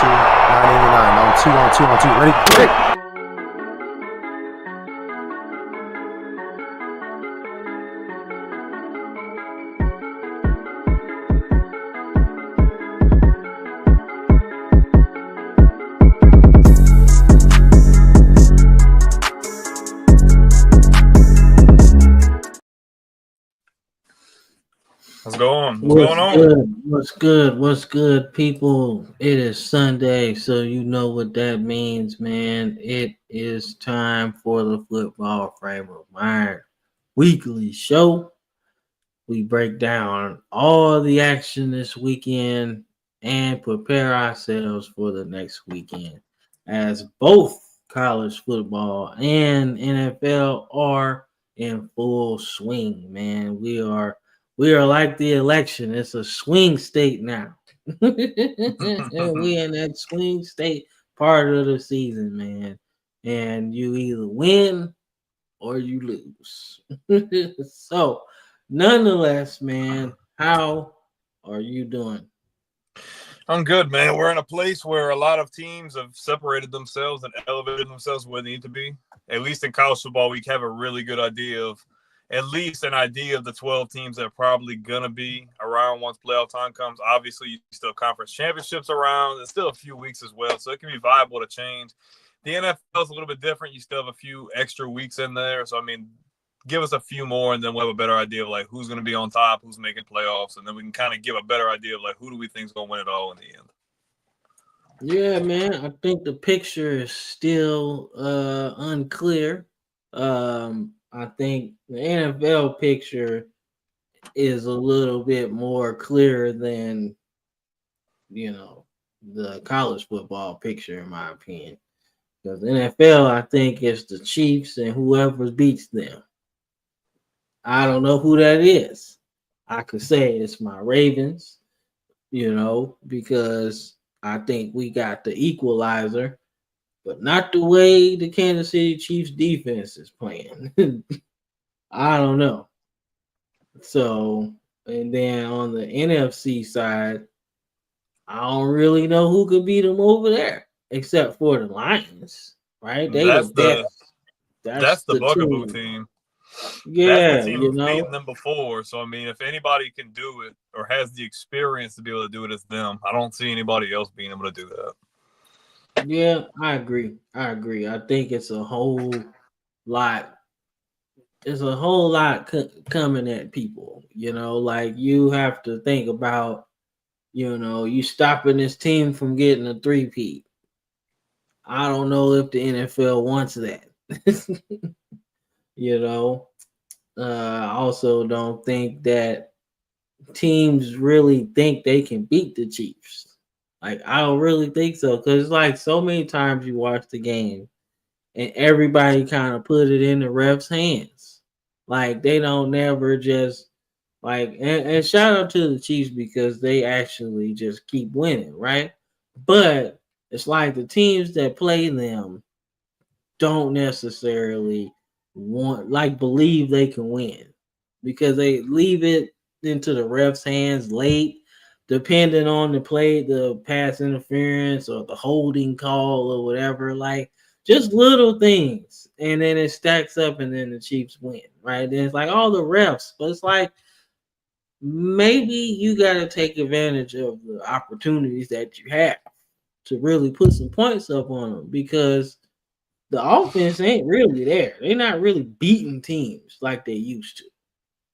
989 on two. Ready? What's going on? Good? What's good, people? It is Sunday, so you know what that means, man. It is time for the Football Frame of Mind weekly show. We break down all the action this weekend and prepare ourselves for the next weekend, as both college football and NFL are in full swing. Man, we are like the election. It's a swing state now. We in that swing state part of the season, man. And you either win or you lose. So, nonetheless, man, how are you doing? I'm good, man. We're in a place where a lot of teams have separated themselves and elevated themselves where they need to be. At least in college football, we have a really good idea of the 12 teams that are probably going to be around once playoff time comes. Obviously, you still have conference championships around. There's still a few weeks as well, so it can be viable to change. The NFL is a little bit different. You still have a few extra weeks in there. So, I mean, give us a few more, and then we'll have a better idea of, like, who's going to be on top, who's making playoffs, and then we can kind of give a better idea of, like, who do we think is going to win it all in the end. Yeah, man, I think the picture is still unclear. I think the NFL picture is a little bit more clear than, the college football picture, in my opinion. Because the NFL, I think, is the Chiefs and whoever beats them. I don't know who that is. I could say it's my Ravens, because I think we got the equalizer, but not the way the Kansas City Chiefs defense is playing. I don't know. So, and then on the NFC side, I don't really know who could beat them over there, except for the Lions, right? They That's the best. that's the bugaboo team. That's the team who's beaten them before. So, I mean, if anybody can do it or has the experience to be able to do it, it's them. I don't see anybody else being able to do that. Yeah, I agree. I think it's a whole lot. There's a whole lot coming at people. Like you have to think about, you stopping this team from getting a three-peat. I don't know if the NFL wants that. I also don't think that teams really think they can beat the Chiefs. Like, I don't really think so, because like so many times you watch the game and everybody kind of put it in the ref's hands. Like, they don't never just like, and shout out to the Chiefs because they actually just keep winning, right? But it's like the teams that play them don't necessarily believe they can win, because they leave it into the ref's hands late, depending on the pass interference or the holding call or whatever, like just little things, and then it stacks up, and then the Chiefs win, right? Then it's like all the refs, but it's like maybe you got to take advantage of the opportunities that you have to really put some points up on them, because the offense ain't really there. They're not really beating teams like they used to.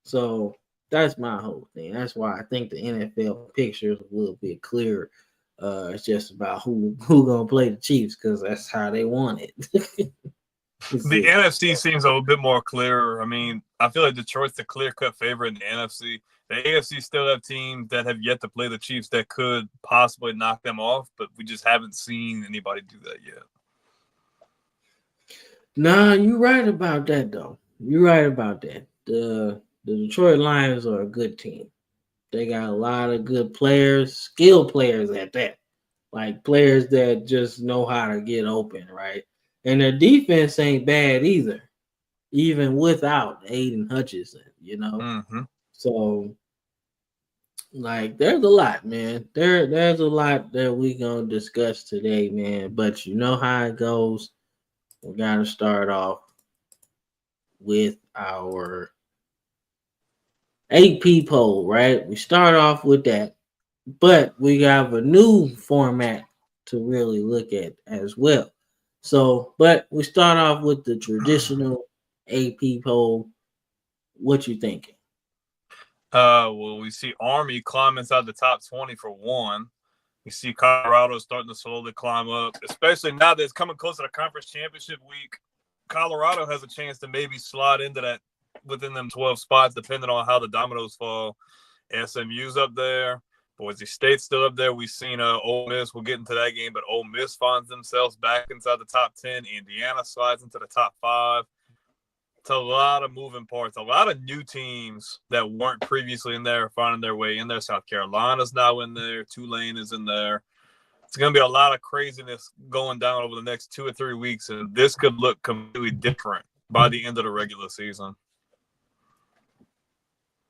So that's my whole thing. That's why I think the NFL picture is a little bit clearer. It's just about who gonna play the Chiefs, because that's how they want it. The NFC seems a little bit more clearer. I mean, I feel like Detroit's the clear-cut favorite in the NFC. The AFC still have teams that have yet to play the Chiefs that could possibly knock them off, but we just haven't seen anybody do that yet. Nah, you're right about that, though. You're right about that. The Detroit Lions are a good team. They got a lot of good players, skilled players at that. Like players that just know how to get open, right? And their defense ain't bad either, even without Aiden Hutchinson, Mm-hmm. So Like there's a lot, man. There's a lot that we gonna discuss today, man. But you know how it goes. We gotta start off with our AP poll, right? We start off with that, but we have a new format to really look at as well. So, but we start off with the traditional AP poll. What you thinking? Well, we see Army climb inside the top 20 for one. We see Colorado starting to slowly climb up, especially now that it's coming close to the conference championship week. Colorado has a chance to maybe slide into that within them 12 spots, depending on how the dominoes fall. SMU's up there. Boise State's still up there. We've seen Ole Miss. We'll get into that game, but Ole Miss finds themselves back inside the top 10. Indiana slides into the top 5. It's a lot of moving parts. A lot of new teams that weren't previously in there are finding their way in there. South Carolina's now in there. Tulane is in there. It's going to be a lot of craziness going down over the next 2 or 3 weeks, and this could look completely different by the end of the regular season.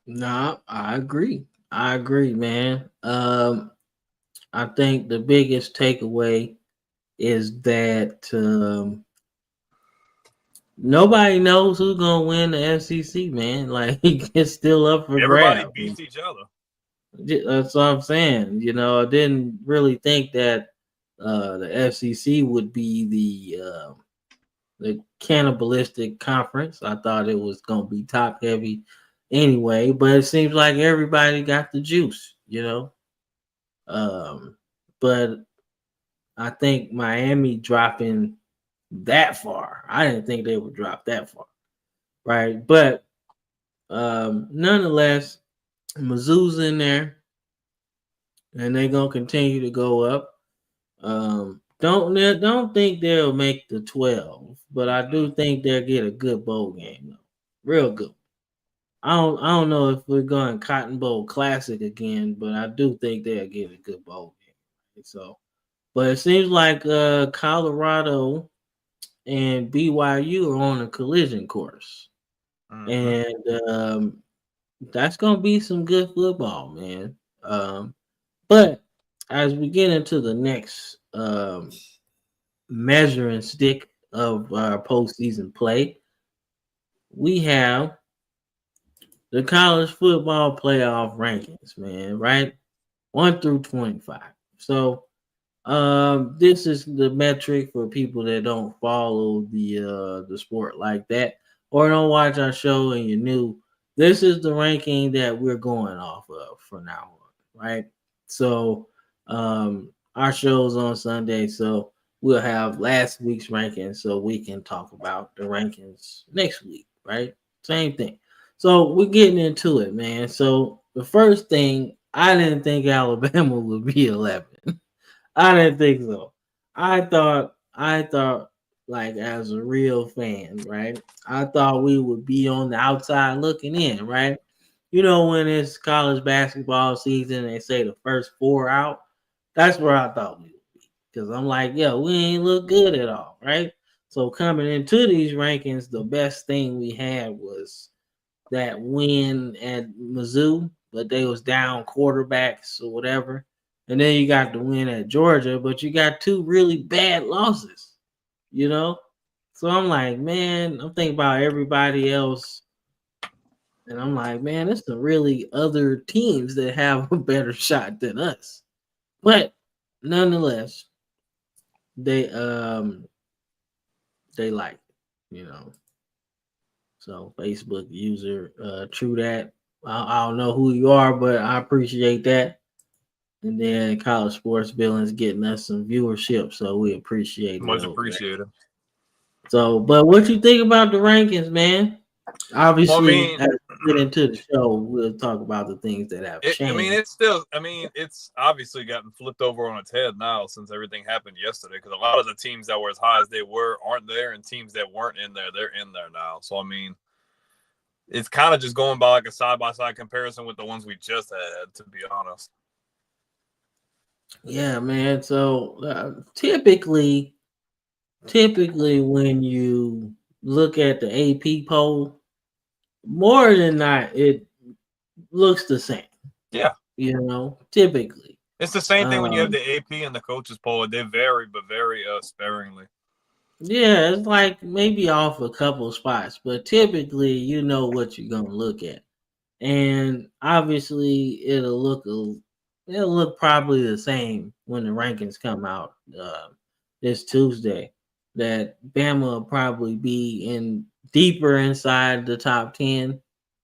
No, I agree. I agree, man. I think the biggest takeaway is that nobody knows who's gonna win the FCC, man. Like it's still up for Everybody grabs. beats each other. That's what I'm saying. You know, I didn't really think that the FCC would be the cannibalistic conference. I thought it was gonna be top heavy anyway, but it seems like everybody got the juice, you know. But I think Miami dropping that far. I didn't think they would drop that far, right? But nonetheless, Mizzou's in there, and they're gonna continue to go up. Don't think they'll make the 12, but I do think they'll get a good bowl game, though. Real good. I don't know if we're going Cotton Bowl Classic again, but I do think they'll get a good bowl game. So, but it seems like Colorado and BYU are on a collision course, and that's gonna be some good football, man. But as we get into the next measuring stick of our postseason play, we have the college football playoff rankings, man, right? 1 through 25. So this is the metric for people that don't follow the sport like that or don't watch our show and you're new. This is the ranking that we're going off of from now on, right? So our show's on Sunday, so we'll have last week's rankings so we can talk about the rankings next week, right? Same thing. So we're getting into it, man. So the first thing, I didn't think Alabama would be 11. I didn't think so. I thought like as a real fan, right? I thought we would be on the outside looking in, right? You know, when it's college basketball season, they say the first 4 out. That's where I thought we would be. Because I'm like, yo, we ain't look good at all, right? So coming into these rankings, the best thing we had was that win at Mizzou, but they was down quarterbacks or whatever. And then you got the win at Georgia, but you got 2 really bad losses, you know? So I'm like, man, I'm thinking about everybody else. And I'm like, man, there's some really other teams that have a better shot than us. But nonetheless, they like it, you know. So Facebook user, true that. I don't know who you are, but I appreciate that. And then College Sports Villains getting us some viewership, so we appreciate it. Much appreciated. So, but what you think about the rankings, man? Obviously, as we get into the show, we'll talk about the things that have changed. It's obviously gotten flipped over on its head now since everything happened yesterday, because a lot of the teams that were as high as they were aren't there, and teams that weren't in there, they're in there now. So, I mean, it's kind of just going by like a side-by-side comparison with the ones we just had, to be honest. Yeah, man. So typically when you look at the AP poll, more than not, it looks the same. Yeah. typically. It's the same thing when you have the AP and the coaches poll. They vary, but very sparingly. Yeah, it's like maybe off a couple spots, but typically you know what you're gonna look at, and obviously it'll look probably the same when the rankings come out this Tuesday. That Bama will probably be in deeper inside the top 10,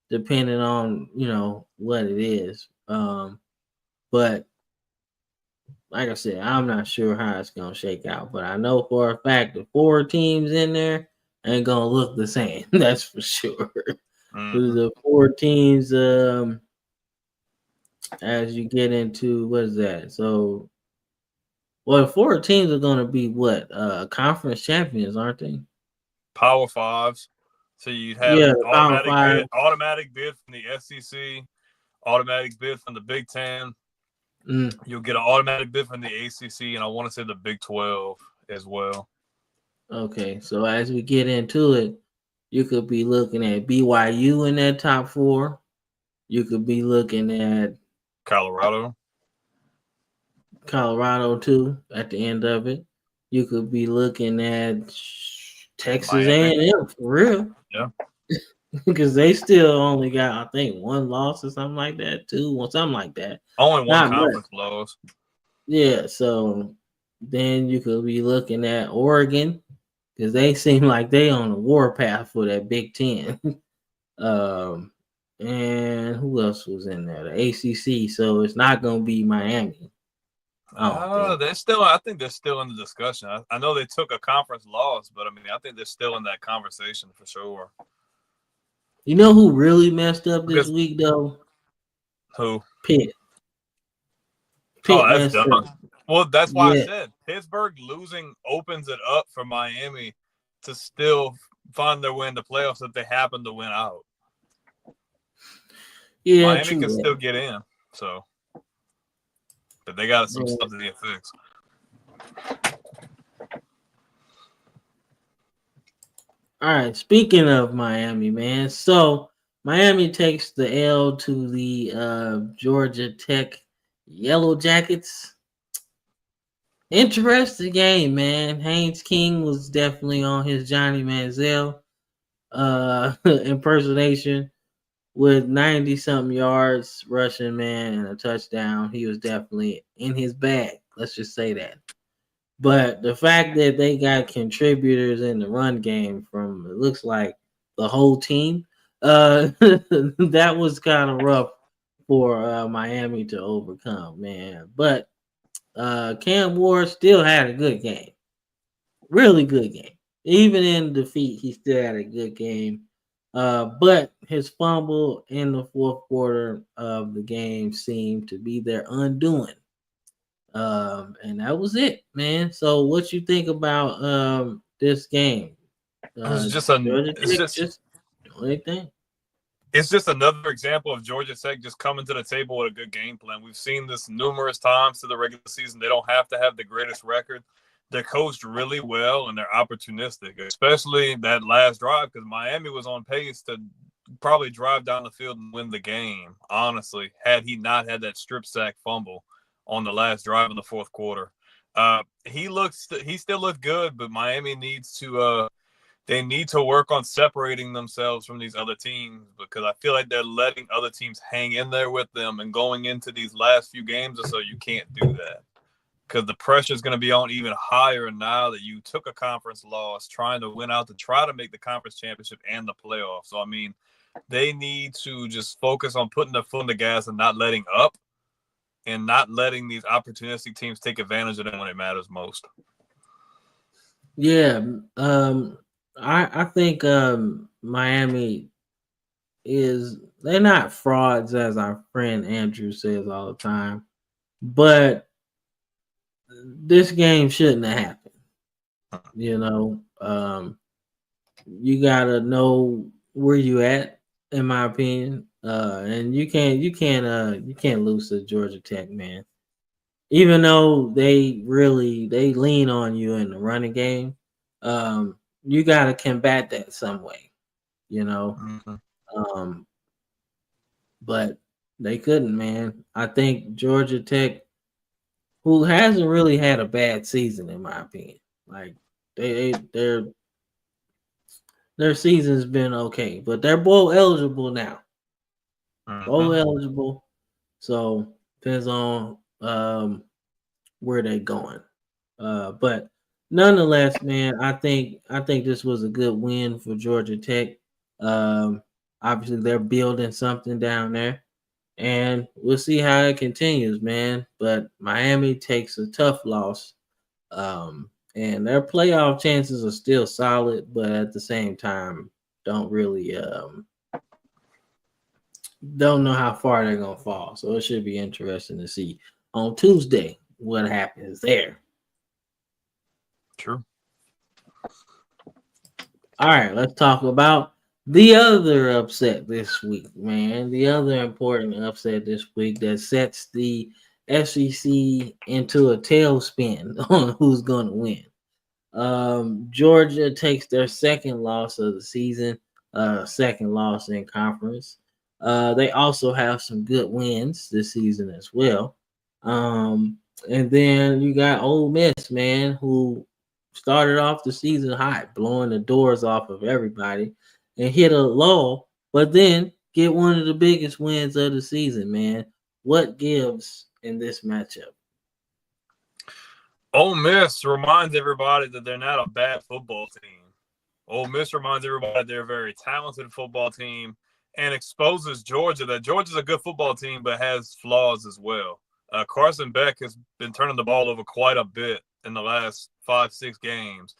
depending on what it is. But like I said, I'm not sure how it's gonna shake out, but I know for a fact the 4 teams in there ain't gonna look the same. That's for sure. The 4 teams, as you get into what is that? So, well, the 4 teams are gonna be what? Conference champions, aren't they? Power fives. So you have Yeah, an the Power Five. automatic bid from the SEC, automatic bid from the Big Ten. You'll get an automatic bid from the ACC, and I want to say the Big 12 as well. Okay, so as we get into it, you could be looking at BYU in that top 4. You could be looking at Colorado too at the end of it. You could be looking at Texas Miami. A&M for real. Yeah. Because they still only got, I think, 1 loss or something like that, 2 or something like that. Only one Not conference much. loss. Yeah, so then you could be looking at Oregon because they seem like they on the warpath for that Big Ten. And who else was in there? The ACC. So it's not going to be Miami. I think they're still in the discussion. I know they took a conference loss, but I mean, I think they're still in that conversation for sure. You know who really messed up this week, though? Who? Pitt. Oh, that's dumb. Well, that's why I said Pittsburgh losing opens it up for Miami to still find their way in the playoffs if they happen to win out. Yeah, Miami can still get in, so. But they got some stuff to get fixed. All right. Speaking of Miami, man. So Miami takes the L to the Georgia Tech Yellow Jackets. Interesting game, man. Haynes King was definitely on his Johnny Manziel impersonation with 90-something yards rushing, man, and a touchdown. He was definitely in his bag. Let's just say that. But the fact that they got contributors in the run game from, it looks like, the whole team, that was kind of rough for Miami to overcome, man. But Cam Ward still had a good game. Really good game. Even in defeat, he still had a good game. But his fumble in the 4th quarter of the game seemed to be their undoing. And that was it, man. So what you think about this game? It's just another example of Georgia Tech just coming to the table with a good game plan. We've seen this numerous times to the regular season. They don't have to have the greatest record. They're coached really well and they're opportunistic, especially that last drive, because Miami was on pace to probably drive down the field and win the game, honestly, had he not had that strip sack fumble on the last drive in the 4th quarter. He still looked good, but Miami needs to they need to work on separating themselves from these other teams, because I feel like they're letting other teams hang in there with them, and going into these last few games or so, you can't do that because the pressure is going to be on even higher now that you took a conference loss, trying to win out to try to make the conference championship and the playoffs. So, I mean, they need to just focus on putting their foot on the gas and not letting up, and not letting these opportunistic teams take advantage of them when it matters most. Yeah, I think Miami they're not frauds, as our friend Andrew says all the time, but this game shouldn't have happened. You gotta know where you at, in my opinion. And you can't lose to Georgia Tech, man. Even though they lean on you in the running game, you gotta combat that some way, Mm-hmm. But They couldn't, man. I think Georgia Tech, who hasn't really had a bad season, in my opinion, like their season's been okay, but they're bowl eligible now. Bowl Mhm. eligible, so depends on where they going. But nonetheless, man, I think this was a good win for Georgia Tech. Um, Obviously they're building something down there, and we'll see how it continues, man. But Miami takes a tough loss, and their playoff chances are still solid, but at the same time, don't really don't know how far they're gonna fall. So it should be interesting to see on Tuesday what happens there. True. All right, let's talk about the other upset this week, man. The other important upset this week that sets the SEC into a tailspin on who's going to win. Georgia takes their second loss of the season, second loss in conference. They also have some good wins this season as well. And then you got Ole Miss, man, who started off the season hot, blowing the doors off of everybody, and hit a lull, but then get one of the biggest wins of the season, man. What gives in this matchup? Ole Miss reminds everybody that they're not a bad football team. Ole Miss reminds everybody they're a very talented football team and exposes Georgia that Georgia's a good football team but has flaws as well. Carson Beck has been turning the ball over quite a bit in the last 5-6 games.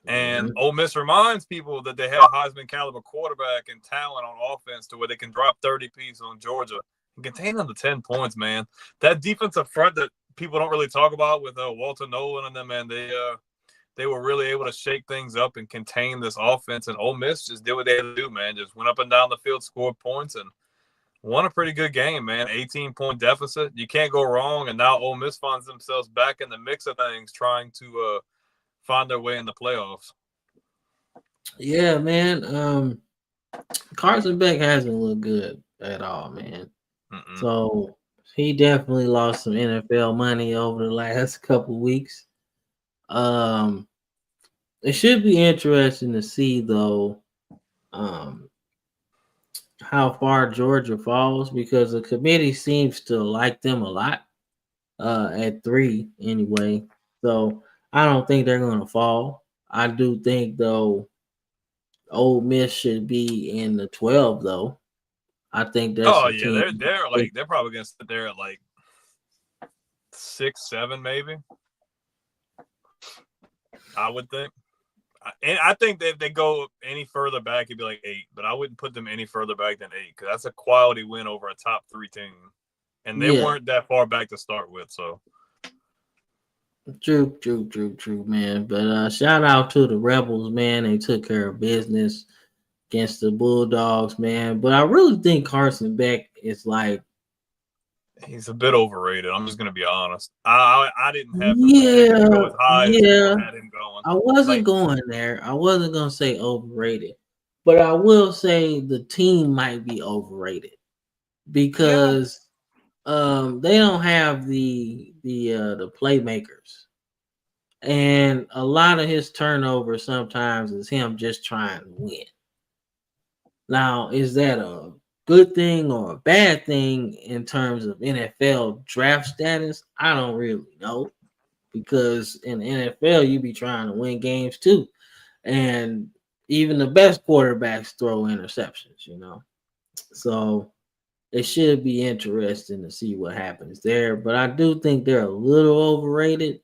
And Ole Miss reminds people that they have a Heisman caliber quarterback and talent on offense to where they can drop 30 piece on Georgia and contain them to 10 points, man. That defensive front that people don't really talk about with Walter Nolan and them, man, they were really able to shake things up and contain this offense. And Ole Miss just did what they had to do, man. Just went up and down the field, scored points, and won a pretty good game, man. 18-point deficit. You can't go wrong. And now Ole Miss finds themselves back in the mix of things, trying to find their way in the playoffs. Yeah, man. Carson Beck hasn't looked good at all, man. Mm-mm. So he definitely lost some NFL money over the last couple weeks. It should be interesting to see though, how far Georgia falls because the committee seems to like them a lot. At 3 anyway. So I don't think they're gonna fall. I do think though Ole Miss should be in the 12 though. I think that's a team. They're probably gonna sit there at like 6, 7, maybe. I would think. And I think that if they go any further back, it'd be like 8. But I wouldn't put them any further back than 8 because that's a quality win over a top 3 team, and they weren't that far back to start with. So True, man. But shout out to the Rebels, man. They took care of business against the Bulldogs, man. But I really think Carson Beck is like, he's a bit overrated. I'm just gonna be honest. I didn't have him go as high as people had him going. I wasn't going there. I wasn't gonna say overrated, but I will say the team might be overrated because they don't have the playmakers, and a lot of his turnover sometimes is him just trying to win. Now, is that a good thing or a bad thing in terms of NFL draft status? I don't really know because in the NFL you be trying to win games too, and even the best quarterbacks throw interceptions, you know. So it should be interesting to see what happens there. But I do think they're a little overrated,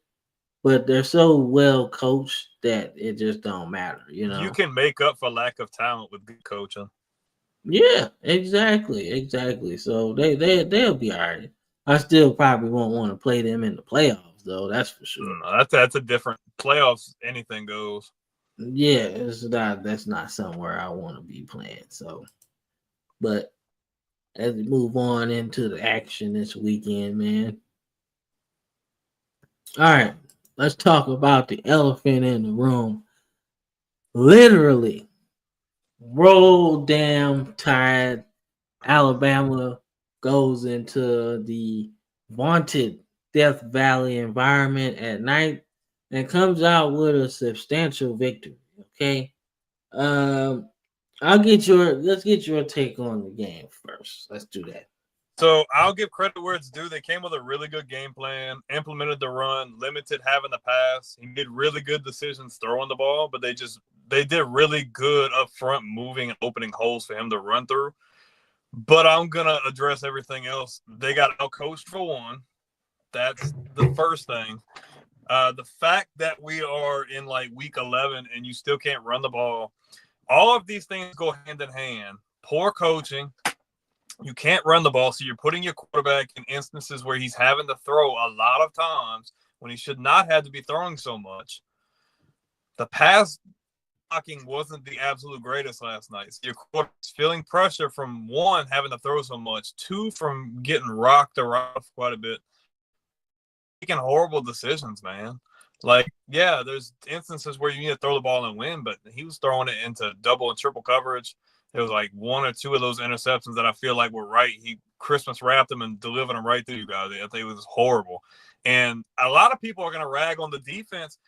but they're so well coached that it just don't matter, you know. You can make up for lack of talent with good coaching. Yeah, exactly. So they'll be all right. I still probably won't want to play them in the playoffs, though. That's for sure. No, that's a different playoffs. Anything goes. Yeah, that's not somewhere I want to be playing. So, but as we move on into the action this weekend, man. All right, let's talk about the elephant in the room. Literally, roll damn tide, Alabama goes into the vaunted Death Valley environment at night and comes out with a substantial victory. Okay. Um, let's get your take on the game first. Let's do that. So I'll give credit where it's due. They came with a really good game plan, implemented the run, limited having the pass. He made really good decisions throwing the ball, but they did really good up front, moving and opening holes for him to run through. But I'm gonna address everything else. They got outcoached for one. That's the first thing. The fact that we are in like week 11 and you still can't run the ball, all of these things go hand in hand. Poor coaching. You can't run the ball, so you're putting your quarterback in instances where he's having to throw a lot of times when he should not have to be throwing so much. The pass blocking wasn't the absolute greatest last night. So your quarterback's feeling pressure from one, having to throw so much, two, from getting rocked around quite a bit. Making horrible decisions, man. Like, yeah, there's instances where you need to throw the ball and win, but he was throwing it into double and triple coverage. There was like one or two of those interceptions that I feel like were right. He Christmas wrapped them and delivered them right through you guys. I think it was horrible. And a lot of people are going to rag on the defense.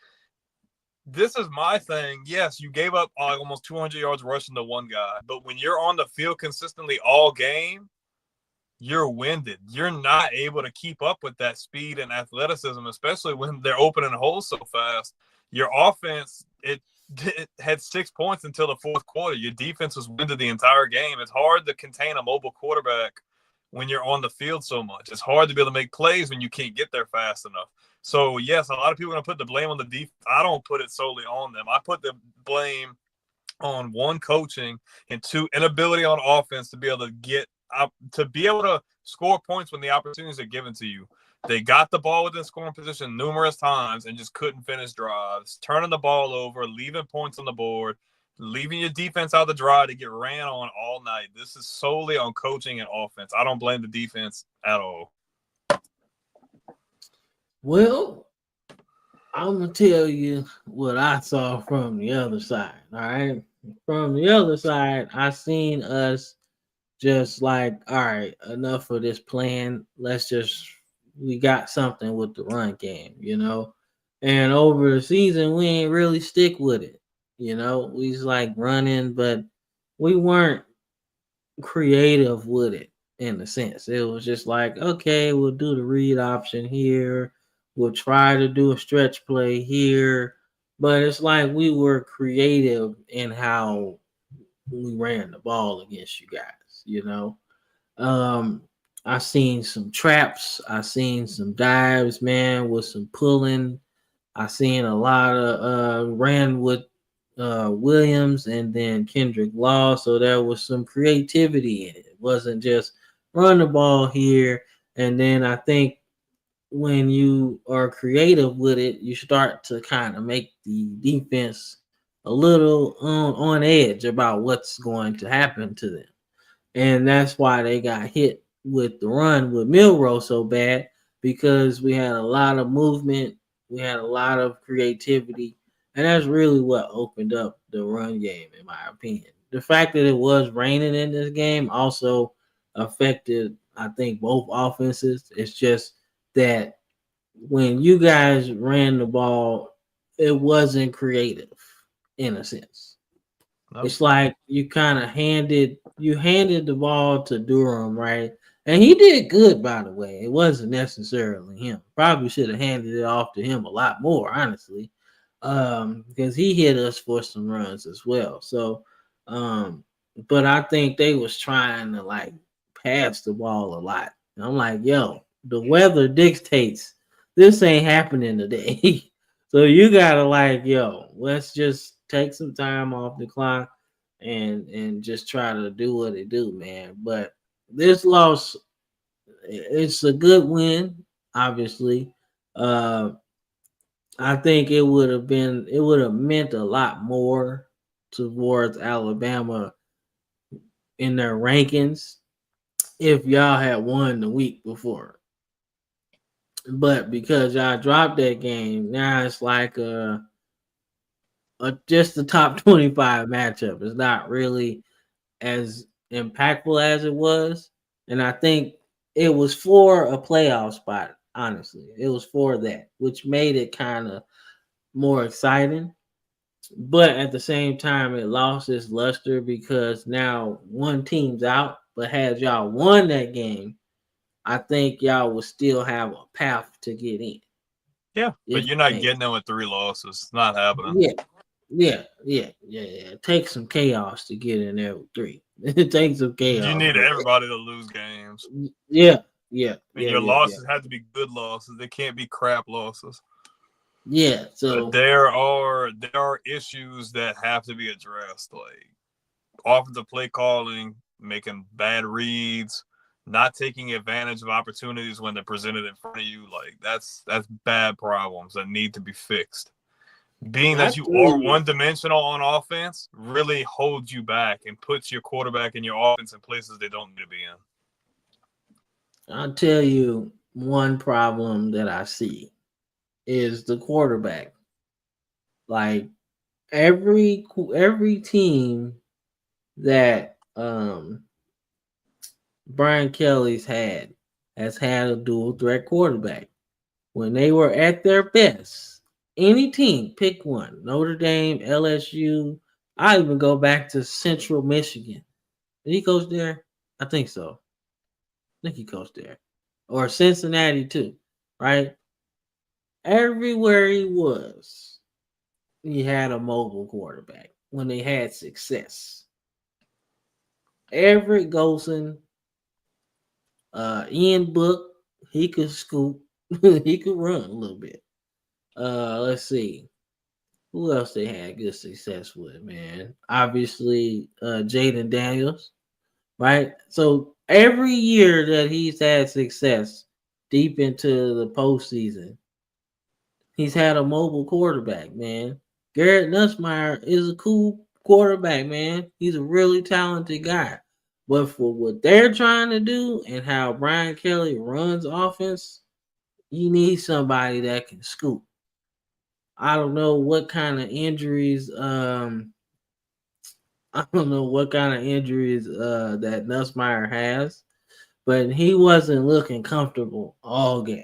This is my thing. Yes, you gave up almost 200 yards rushing to one guy, but when you're on the field consistently all game, you're winded. You're not able to keep up with that speed and athleticism, especially when they're opening holes so fast. Your offense, it had 6 points until the fourth quarter. Your defense was winded the entire game. It's hard to contain a mobile quarterback when you're on the field so much. It's hard to be able to make plays when you can't get there fast enough. So, yes, a lot of people are going to put the blame on the defense. I don't put it solely on them. I put the blame on one, coaching, and two, inability on offense to be able to score points when the opportunities are given to you. They got the ball within scoring position numerous times and just couldn't finish drives, turning the ball over, leaving points on the board, leaving your defense out the drive to get ran on all night. This is solely on coaching and offense. I don't blame the defense at all. Well, I'm going to tell you what I saw from the other side. All right. From the other side, I seen us just like, all right, enough of this plan. We got something with the run game, And over the season, we ain't really stick with it. We was like running, but we weren't creative with it in a sense. It was just like, okay, we'll do the read option here. We'll try to do a stretch play here. But it's like we were creative in how we ran the ball against you guys, I seen some traps. I seen some dives, man, with some pulling. I seen a lot of ran with Williams and then Kendrick Law. So there was some creativity in it. It wasn't just run the ball here. And then I think when you are creative with it, you start to kind of make the defense a little on edge about what's going to happen to them. And that's why they got hit with the run with Milroe so bad, because we had a lot of movement, we had a lot of creativity, and that's really what opened up the run game, in my opinion. The fact that it was raining in this game also affected, I think, both offenses. It's just that when you guys ran the ball, it wasn't creative in a sense. Nope. It's like you kind of handed the ball to Durham, right? And he did good, by the way. It wasn't necessarily him. Probably should have handed it off to him a lot more, honestly, because he hit us for some runs as well. So, but I think they was trying to like pass the ball a lot. And I'm like, yo, the weather dictates this ain't happening today. So you gotta like, yo, let's just take some time off the clock and just try to do what it do, man. But this loss, it's a good win, obviously. I think it would have meant a lot more towards Alabama in their rankings if y'all had won the week before. But because y'all dropped that game, now it's like just the top 25 matchup. It's not really as impactful as it was. And I think it was for a playoff spot. Honestly, it was for that, which made it kind of more exciting. But at the same time, it lost its luster because now one team's out. But had y'all won that game, I think y'all would still have a path to get in. Yeah, but If you're not they, getting them with 3 losses. It's not happening. yeah. It takes some chaos to get in there with 3. It takes some chaos. You need everybody to lose games. Yeah. And your losses have to be good losses. They can't be crap losses. Yeah. So but there are issues that have to be addressed, like offensive play calling, making bad reads, not taking advantage of opportunities when they're presented in front of you. Like that's bad problems that need to be fixed. Being that you are one-dimensional on offense really holds you back and puts your quarterback and your offense in places they don't need to be in. I'll tell you one problem that I see is the quarterback. Like every team that Brian Kelly's has had a dual threat quarterback. When they were at their best, any team, pick one. Notre Dame, LSU. I even go back to Central Michigan. Did he coach there? I think so. I think he coached there. Or Cincinnati too, right? Everywhere he was, he had a mobile quarterback when they had success. Everett Golson, Ian Book, he could scoop, he could run a little bit. Let's see. Who else they had good success with, man? Obviously, Jaden Daniels, right? So every year that he's had success deep into the postseason, he's had a mobile quarterback, man. Garrett Nussmeier is a cool quarterback, man. He's a really talented guy. But for what they're trying to do and how Brian Kelly runs offense, you need somebody that can scoop. I don't know what kind of injuries. I don't know what kind of injuries that Nussmeier has, but he wasn't looking comfortable all game,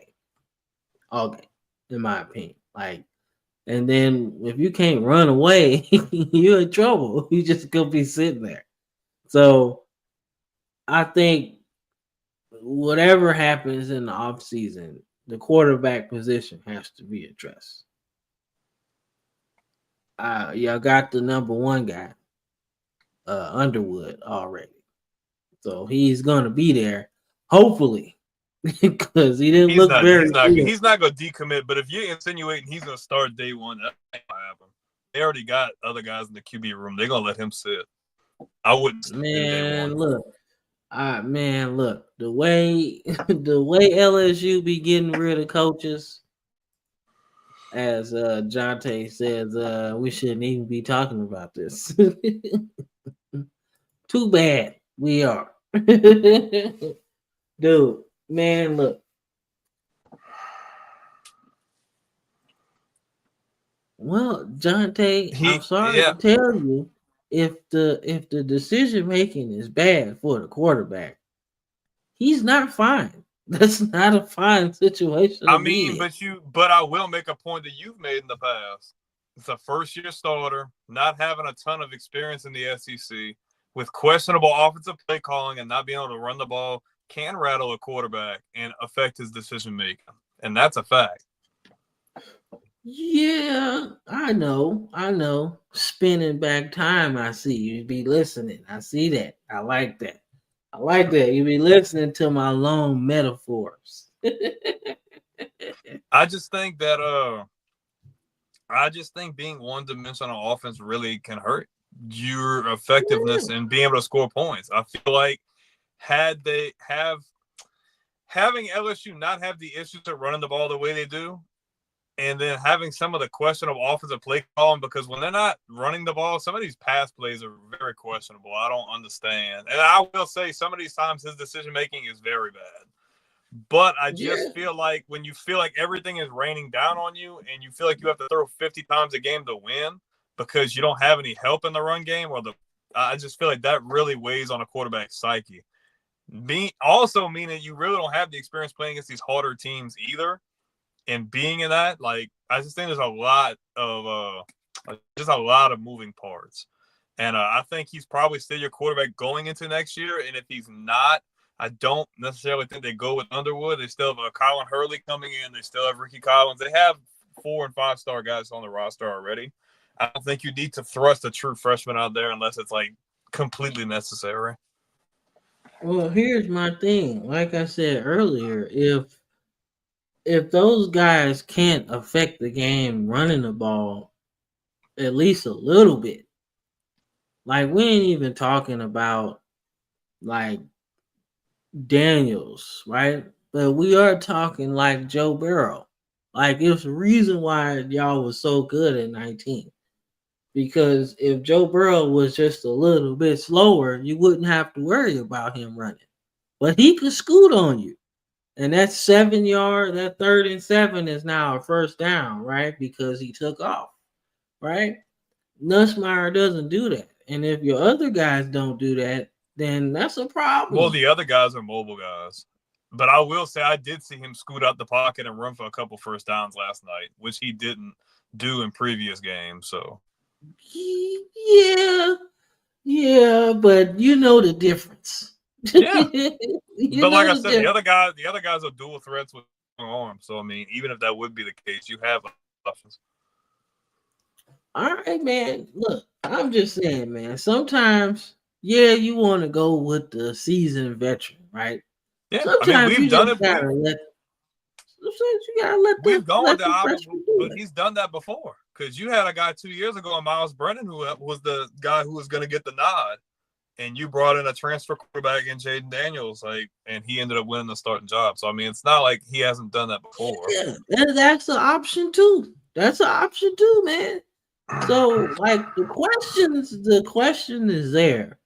in my opinion. Like, and then if you can't run away, you're in trouble. You just gonna be sitting there. So I think whatever happens in the offseason, the quarterback position has to be addressed. Y'all got the number one guy, Underwood, already. So he's gonna be there, hopefully, because he didn't look very good. He's not gonna decommit, but if you're insinuating he's gonna start day one, that ain't gonna happen. They already got other guys in the QB room. They're gonna let him sit. I wouldn't. Look, the way LSU be getting rid of coaches, as Jonte says, we shouldn't even be talking about this. Too bad we are. Dude, man, look. Well, Jonte, I'm sorry to tell you, if the decision making is bad for the quarterback, he's not fine. That's not a fine situation. But I will make a point that you've made in the past. It's a first-year starter, not having a ton of experience in the SEC, with questionable offensive play calling and not being able to run the ball, can rattle a quarterback and affect his decision making, and that's a fact. Yeah, I know. Spinning back time, I see you be listening. I see that. I like that. You be listening to my long metaphors. I just think being one-dimensional offense really can hurt your effectiveness and being able to score points. I feel like having LSU not have the issues of running the ball the way they do, and then having some of the questionable offensive play calling, because when they're not running the ball, some of these pass plays are very questionable. I don't understand. And I will say some of these times his decision-making is very bad. But I just feel like when you feel like everything is raining down on you and you feel like you have to throw 50 times a game to win because you don't have any help in the run game, I just feel like that really weighs on a quarterback's psyche. Also meaning you really don't have the experience playing against these harder teams either. And being in that, like, I just think there's a lot of moving parts. And I think he's probably still your quarterback going into next year. And if he's not, I don't necessarily think they go with Underwood. They still have Colin Hurley coming in. They still have Ricky Collins. They have 4- and 5-star guys on the roster already. I don't think you need to thrust a true freshman out there unless it's like completely necessary. Well, here's my thing. Like I said earlier, if those guys can't affect the game running the ball at least a little bit, like we ain't even talking about like Daniels, right? But we are talking like Joe Burrow. Like it's a reason why y'all was so good at 19. Because if Joe Burrow was just a little bit slower, you wouldn't have to worry about him running. But he could scoot on you. And that 7-yard, that 3rd and 7 is now a first down, right? Because he took off, right? Nussmeier doesn't do that. And if your other guys don't do that, then that's a problem. Well, the other guys are mobile guys. But I will say I did see him scoot out the pocket and run for a couple first downs last night, which he didn't do in previous games. So yeah, but you know the difference. Yeah. But like I said, the other guys are dual threats with arms. So I mean, even if that would be the case, you have options. All right, man. Look, I'm just saying, man. Sometimes, you want to go with the seasoned veteran, right? Yeah, Sometimes we've done it. We've gone with the option, but he's done that before. Because you had a guy 2 years ago, Miles Brennan, who was the guy who was going to get the nod, and you brought in a transfer quarterback in Jaden Daniels, and he ended up winning the starting job. So I mean, it's not like he hasn't done that before. Yeah, that's an option too. That's an option too, man. So like the question is there,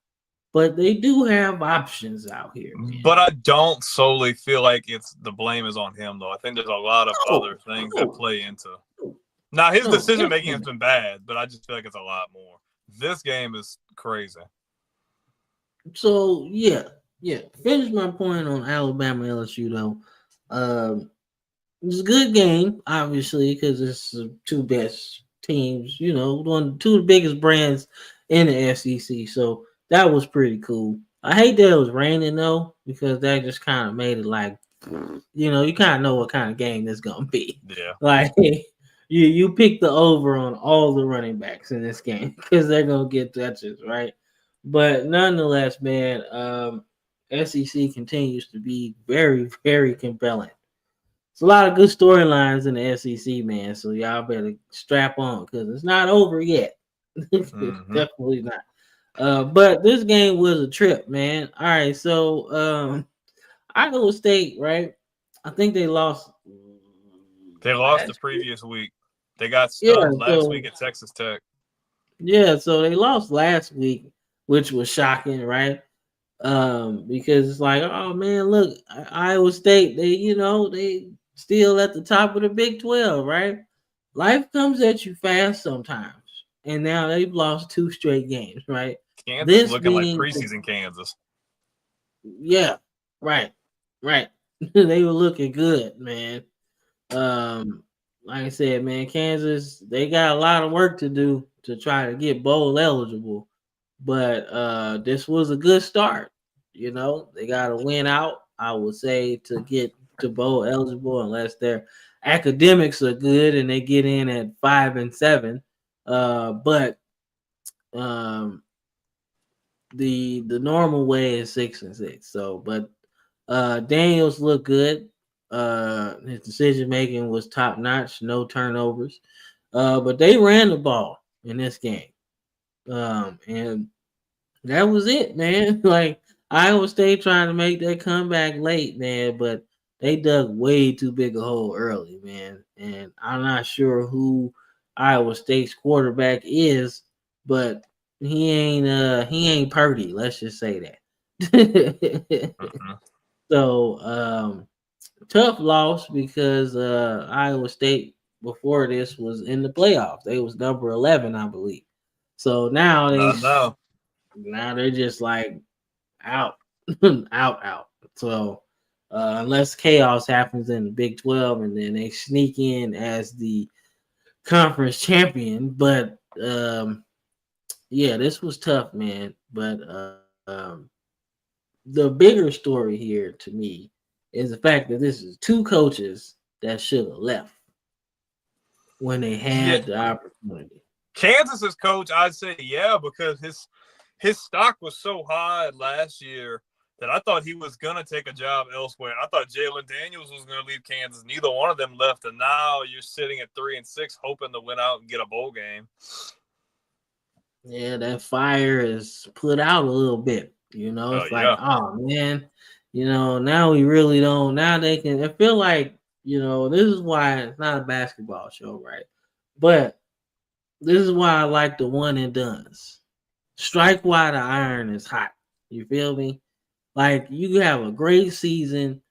but they do have options out here. Man. But I don't solely feel like the blame is on him, though. I think there's a lot of other things that play into. Now his decision making has been bad, but I just feel like it's a lot more. This game is crazy. So yeah. Finish my point on Alabama LSU though. It's a good game, obviously, because it's the two best teams. Two of the biggest brands in the SEC. So that was pretty cool. I hate that it was raining though, because that just kind of made it like, you kind of know what kind of game this gonna be. Yeah. Like you pick the over on all the running backs in this game because they're gonna get touches, right? But nonetheless, man, SEC continues to be very, very compelling. It's a lot of good storylines in the SEC, man. So y'all better strap on because it's not over yet. Mm-hmm. Definitely not. But this game was a trip, man. All right, so Iowa State, right? I think they lost. They lost the previous week. They got stunned last week at Texas Tech. Yeah, so they lost last week, which was shocking, right? Because it's like, oh man, look, Iowa State, they still at the top of the Big 12, right? Life comes at you fast sometimes, and now they've lost 2 straight games, right? Kansas looking like preseason Kansas. Yeah, right. They were looking good, man. Like I said, man, Kansas, they got a lot of work to do to try to get bowl eligible. But this was a good start. They got to win out, I would say, to get to bowl eligible, unless their academics are good and they get in at 5 and 7. But the normal way is 6 and 6. So, but Daniels looked good. His decision making was top notch, no turnovers. But they ran the ball in this game. And that was it, man. Like Iowa State trying to make that comeback late, man, but they dug way too big a hole early, man. And I'm not sure who Iowa State's quarterback is, but he ain't Purdy. Let's just say that. Mm-hmm. So tough loss because Iowa State before this was in the playoffs. They was number 11, I believe. So now they're just like out. out. So unless chaos happens in the Big 12 and then they sneak in as the conference champion, but yeah, this was tough, man. But the bigger story here to me is the fact that this is two coaches that should have left when they had the opportunity. Kansas's coach, I'd say, yeah, because his stock was so high last year that I thought he was gonna take a job elsewhere. I thought Jalen Daniels was gonna leave Kansas. Neither one of them left, and now you're sitting at 3-6, hoping to win out and get a bowl game. Yeah, that fire is put out a little bit. You know, it's oh man, you know, now we really don't. Now they can. I feel like, you know, this is why it's not a basketball show, right? But this is why I like the one and dones. Strike while the iron is hot. You feel me? Like, you have a great season,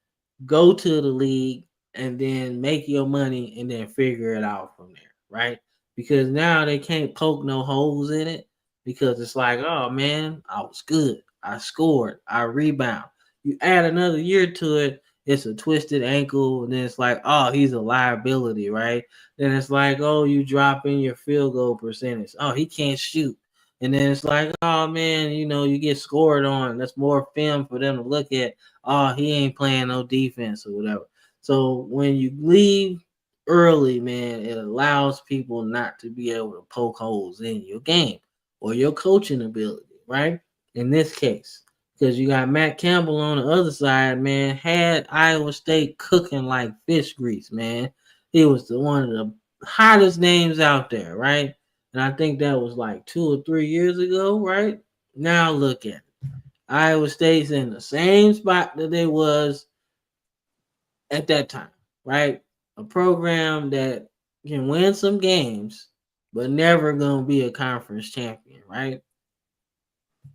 go to the league, and then make your money, and then figure it out from there, right? Because now they can't poke no holes in it, because it's like, oh man, I was good. I scored. I rebound. You add another year to it, it's a twisted ankle, and then it's like, oh, he's a liability, right? Then it's like, oh, you dropping your field goal percentage. Oh, he can't shoot. And then it's like, oh man, you know, you get scored on. That's more film for them to look at. Oh, he ain't playing no defense or whatever. So when you leave early, man, it allows people not to be able to poke holes in your game or your coaching ability, right? In this case, because you got Matt Campbell on the other side, man, had Iowa State cooking like fish grease, man. He was one of the hottest names out there, right? And I think that was like 2 or 3 years ago, right? Now look at it. Iowa State's in the same spot that they was at that time, right? A program that can win some games, but never gonna be a conference champion, right?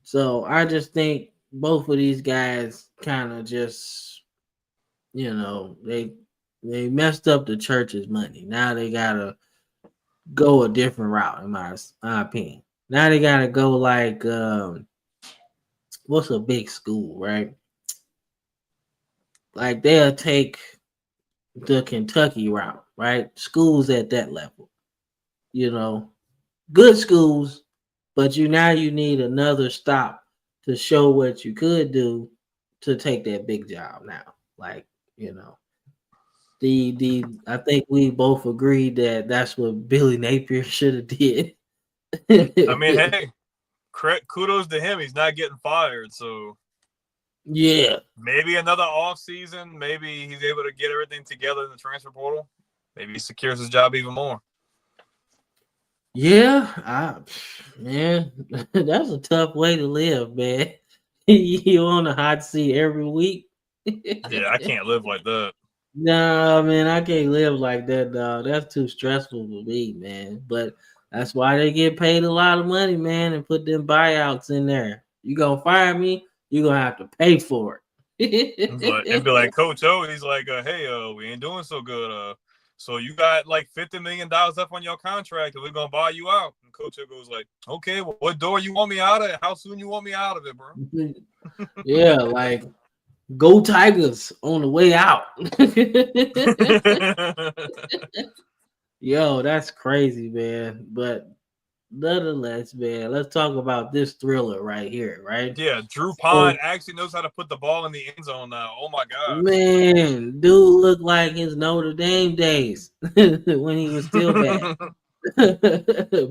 So I just think both of these guys kind of just, you know, they messed up the church's money. Now they gotta go a different route, in my opinion. Now they gotta go like what's a big school, right? Like they'll take the Kentucky route, right? Schools at that level, you know, good schools, but you need another stop to show what you could do to take that big job now. Like, you know, I think we both agreed that that's what Billy Napier should have did. I mean, hey, kudos to him. He's not getting fired, so yeah, maybe another off season. Maybe he's able to get everything together in the transfer portal. Maybe he secures his job even more. Yeah, man, that's a tough way to live, man. You on the hot seat every week. Yeah, I can't live like that. Nah, man, I can't live like that, dog. That's too stressful for me, man. But that's why they get paid a lot of money, man, and put them buyouts in there. You gonna fire me? You gonna have to pay for it. And be like, Coach O, he's like, hey, we ain't doing so good. So you got like $50 million left on your contract, and we're gonna buy you out. And Coach O goes like, okay, well, what door you want me out of? How soon you want me out of it, bro? Yeah, like, go Tigers on the way out. Yo, that's crazy, man. But nonetheless, man, let's talk about this thriller right here, right? Yeah, Drew Pond actually knows how to put the ball in the end zone now. Oh my god, man, dude looked like his Notre Dame days when he was still bad.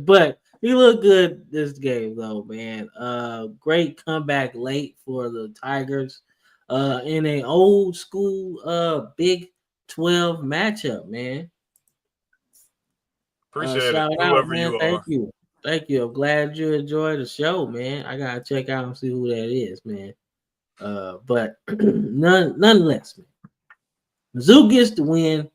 But he looked good this game, though, man. Great comeback late for the Tigers. In an old school Big 12 matchup, man. Appreciate it. Shout Whoever out, man. you Thank are. you. Thank you. I'm glad you enjoyed the show, man. I gotta check out and see who that is, man. But nonetheless, man. Mizzou gets the win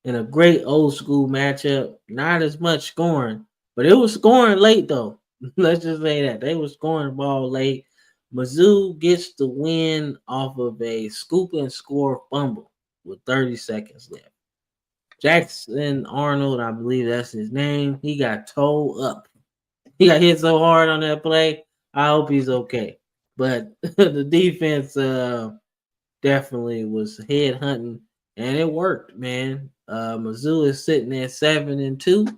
in a great old school matchup. Not as much scoring, but it was scoring late though. Let's just say that they were scoring the ball late. Mizzou gets the win off of a scoop and score fumble with 30 seconds left. Jackson Arnold, I believe that's his name. He got towed up. He got hit so hard on that play. I hope he's okay. but the defense definitely was head hunting, and it worked, man. Mizzou is sitting at 7-2,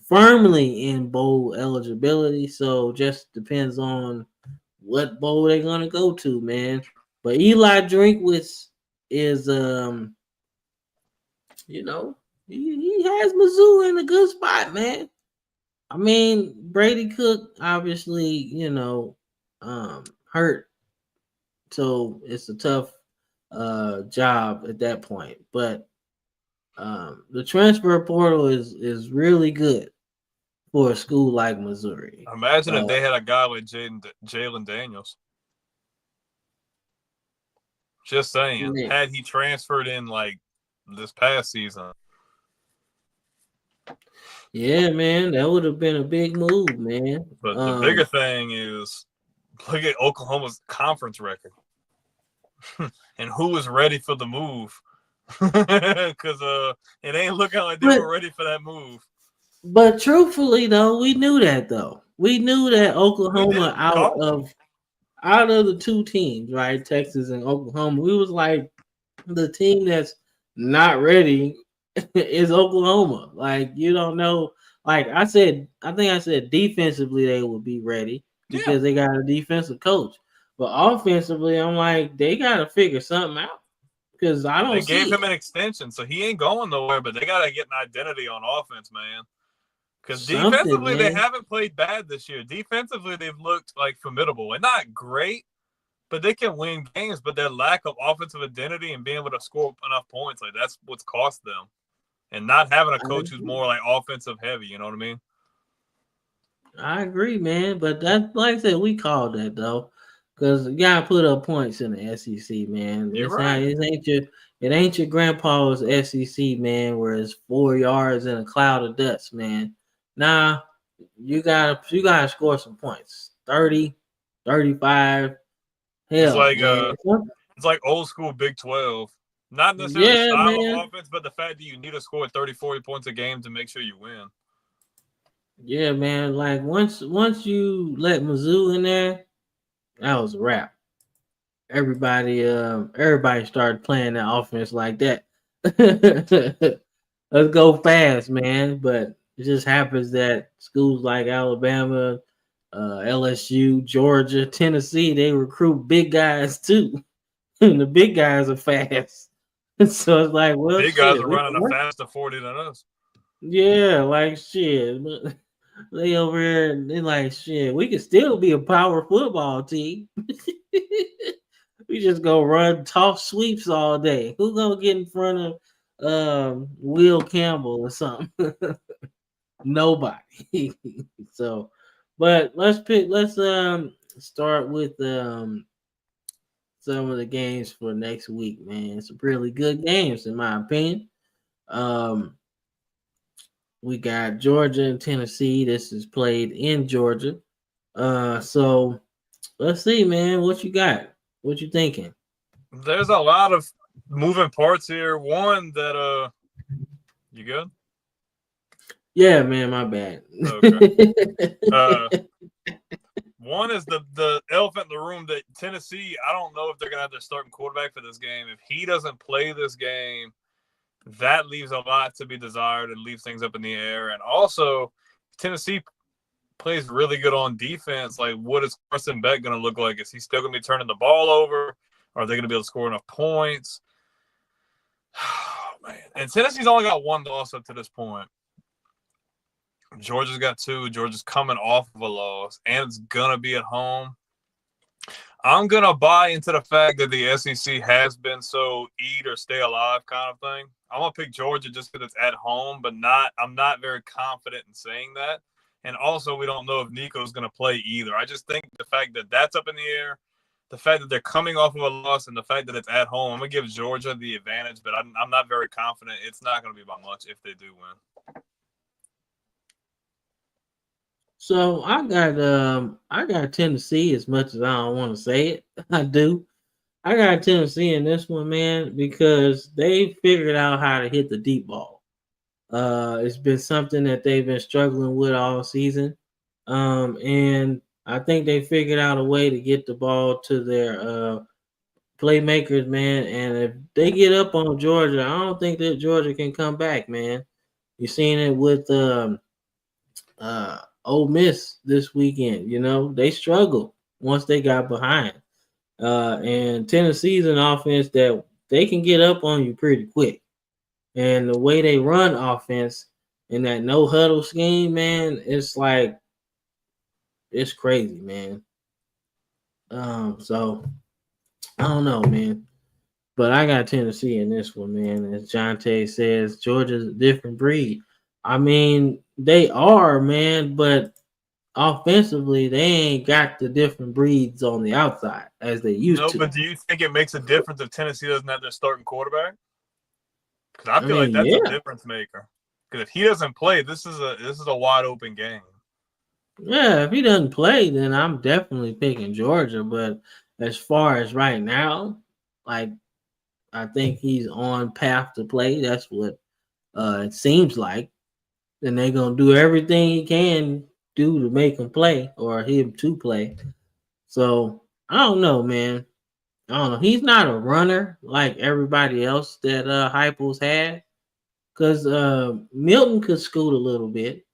firmly in bowl eligibility. So just depends on what bowl they're gonna go to, man. But Eli Drinkwitz is you know, he has Mizzou in a good spot, man. I mean, Brady Cook obviously, hurt, so it's a tough job at that point. But the transfer portal is really good for a school like Missouri. Imagine if they had a guy like Jalen Daniels. Just saying, Yeah. had he transferred in like this past season. Yeah, man, that would have been a big move, man. But the bigger thing is look at Oklahoma's conference record. And who was ready for the move? Because it ain't looking like they were ready for that move. But truthfully, though, we knew that. We knew that Oklahoma out of the two teams, right, Texas and Oklahoma, we was like the team that's not ready is Oklahoma. Like, you don't know. Like I think I said defensively they would be ready because they got a defensive coach. But offensively, I'm like, they got to figure something out because I don't see They gave him an extension, so he ain't going nowhere, but they got to get an identity on offense, man. Because defensively, they haven't played bad this year. Defensively, they've looked like formidable and not great, but they can win games. But their lack of offensive identity and being able to score enough points, like that's what's cost them. And not having a coach who's more like offensive heavy, you know what I mean? I agree, man. But that's like I said, we called that though, because you gotta put up points in the SEC, man. It ain't your grandpa's SEC, man, where it's 4 yards and a cloud of dust, man. Nah, you gotta score some points. 30, 35. Hell, it's like old school Big 12. Not necessarily the style of offense, but the fact that you need to score 30, 40 points a game to make sure you win. Yeah, man. Like once you let Mizzou in there, that was a wrap. Everybody started playing that offense like that. Let's go fast, man. But it just happens that schools like Alabama, LSU, Georgia, Tennessee, they recruit big guys too. And the big guys are fast. So it's like, well, big guys are running a faster 40 than us. Yeah, like shit. They over here and they like shit. We can still be a power football team. We just go run toss sweeps all day. Who gonna get in front of Will Campbell or something? Nobody. So, but let's start with some of the games for next week, man. Some really good games in my opinion. We got Georgia and Tennessee. This is played in Georgia. So let's see, man. What you got? What you thinking? There's a lot of moving parts here. One that you good? Yeah, man, my bad. Okay. One is the elephant in the room that Tennessee, I don't know if they're gonna have their starting quarterback for this game. If he doesn't play this game, that leaves a lot to be desired and leaves things up in the air. And also, Tennessee plays really good on defense. Like, what is Carson Beck going to look like? Is he still going to be turning the ball over? Are they going to be able to score enough points? Oh, man. And Tennessee's only got one loss up to this point. Georgia's got two. Georgia's coming off of a loss, and it's going to be at home. I'm going to buy into the fact that the SEC has been so eat or stay alive kind of thing. I'm going to pick Georgia just because it's at home, but I'm not very confident in saying that. And also, we don't know if Nico's going to play either. I just think the fact that that's up in the air, the fact that they're coming off of a loss, and the fact that it's at home, I'm going to give Georgia the advantage, but I'm not very confident. It's not going to be by much if they do win. So I got Tennessee as much as I don't want to say it. I do. I got Tennessee in this one, man, because they figured out how to hit the deep ball. It's been something that they've been struggling with all season. And I think they figured out a way to get the ball to their playmakers, man. And if they get up on Georgia, I don't think that Georgia can come back, man. You seen it with Ole Miss this weekend. You know, they struggled once they got behind. And Tennessee's an offense that they can get up on you pretty quick. And the way they run offense in that no huddle scheme, man, it's like it's crazy, man. So I don't know, man. But I got Tennessee in this one, man. As John Tay says, Georgia's a different breed. I mean, they are, man, but offensively, they ain't got the different breeds on the outside as they used to. But do you think it makes a difference if Tennessee doesn't have their starting quarterback? Because I feel like that's a difference maker. Because if he doesn't play, this is a wide open game. Yeah, if he doesn't play, then I'm definitely picking Georgia. But as far as right now, like I think he's on path to play. That's what it seems like. And they're gonna do everything he can do to make him play or him to play. So I don't know, man. I don't know. He's not a runner like everybody else that Heupel's had. Because Milton could scoot a little bit.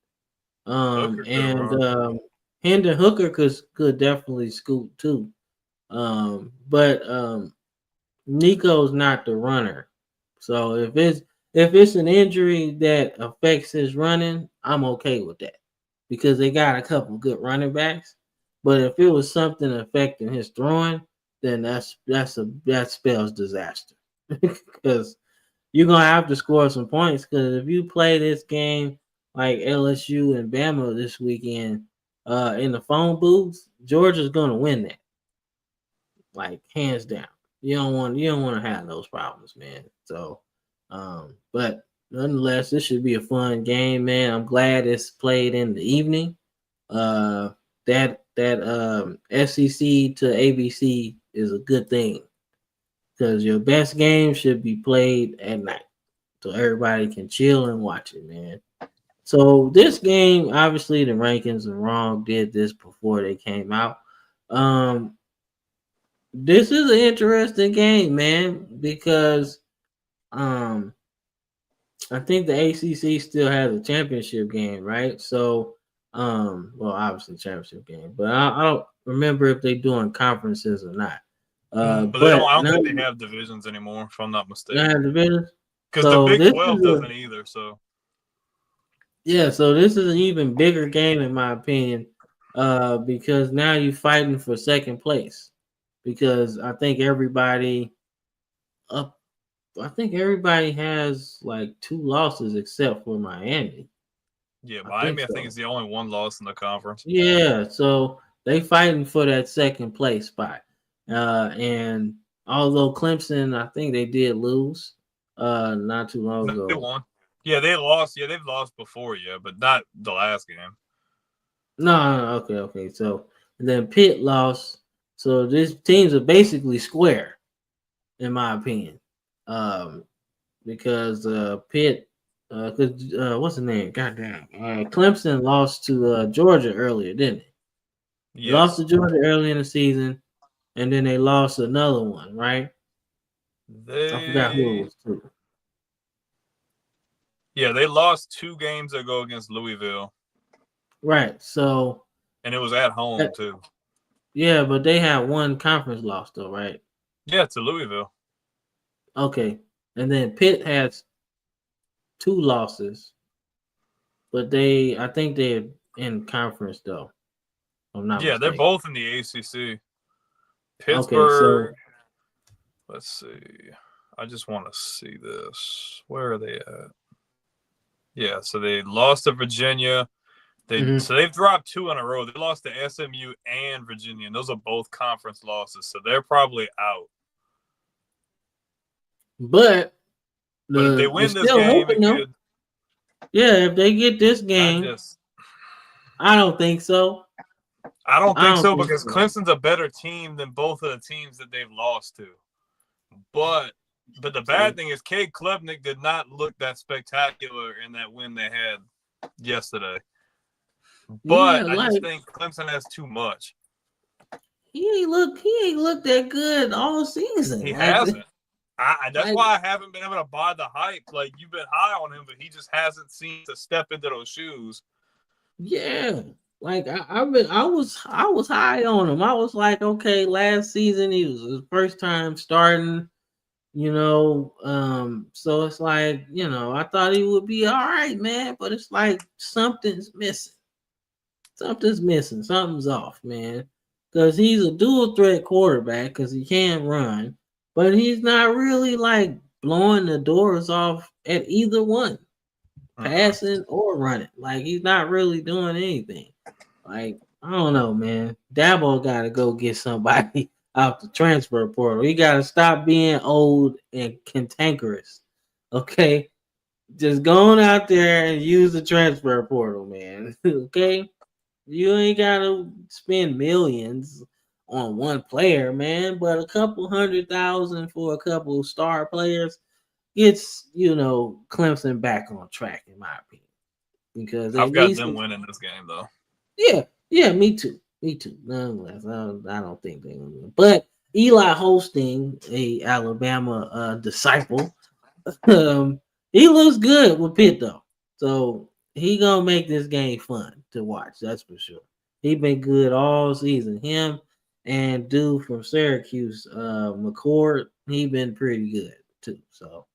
And Hendon Hooker could definitely scoot too. But Nico's not the runner. So if it's an injury that affects his running, I'm okay with that. Because they got a couple good running backs. But if it was something affecting his throwing, then that spells disaster. Because you're gonna have to score some points. Because if you play this game like LSU and Bama this weekend in the phone booths, Georgia's gonna win that. Like hands down. You don't want to have those problems, man. So but nonetheless, this should be a fun game, man. I'm glad it's played in the evening. That SEC to ABC is a good thing because your best game should be played at night so everybody can chill and watch it, man. So this game, obviously, the rankings are wrong. Did this before they came out. This is an interesting game, man, because I think the ACC still has a championship game, right? So, well, obviously championship game, but I don't remember if they're doing conferences or not. But I don't think they have divisions anymore, if I'm not mistaken. They have divisions? Because the Big 12 doesn't either, so. Yeah, so this is an even bigger game, in my opinion, because now you're fighting for second place. Because I think everybody has like 2 losses except for Miami. Yeah, Miami, I think is the only one loss in the conference. Yeah, so they fighting for that second place spot. And although Clemson, I think they did lose not too long ago. They won. Yeah, they lost. Yeah, they've lost before, but not the last game. No, okay. So and then Pitt lost. So these teams are basically square, in my opinion. Because Pitt, what's the name? Goddamn. Clemson lost to Georgia earlier, didn't it? Yes. Lost to Georgia early in the season, and then they lost another one, right? I forgot who it was too. Yeah, they lost 2 games ago against Louisville. Right. So. And it was at home too. Yeah, but they had 1 conference loss though, right? Yeah, to Louisville. Okay. And then Pitt has 2 losses, but I think they're in conference though. I'm not mistaken. They're both in the ACC. Pittsburgh. Okay, let's see. I just want to see this. Where are they at? Yeah, so they lost to Virginia. So they've dropped 2 in a row. They lost to SMU and Virginia, and those are both conference losses. So they're probably out. But if they win this game, if they get this game, I don't think so. I don't think so because Clemson's a better team than both of the teams that they've lost to. But the bad thing is Cade Klubnik did not look that spectacular in that win they had yesterday. But Yeah, I just like think Clemson has too much. he ain't look that good all season. He Like, hasn't. That's like why I haven't been able to buy the hype. Like, you've been high on him, but he just hasn't seemed to step into those shoes. yeah. Like I was high on him. I was like, okay, last season he was his first time starting, so it's like, I thought he would be all right, man, but it's like something's missing. Something's off, man. Because he's a dual threat quarterback because he can run, but he's not really like blowing the doors off at either one, passing or running. Like he's not really doing anything. Like, I don't know, man. Dabo got to go get somebody out the transfer portal. He got to stop being old and cantankerous. Okay? Just go on out there and use the transfer portal, man. Okay? You ain't got to spend millions on one player, man, but a couple 100,000 for a couple star players gets, Clemson back on track, in my opinion. Because I've got them winning this game, though. Yeah, me too. Nonetheless, I don't think they're gonna win. But Eli Holstein, a Alabama disciple, he looks good with Pitt though, so he gonna make this game fun to watch. That's for sure. He been good all season. Him and dude from Syracuse, McCord, he been pretty good too. So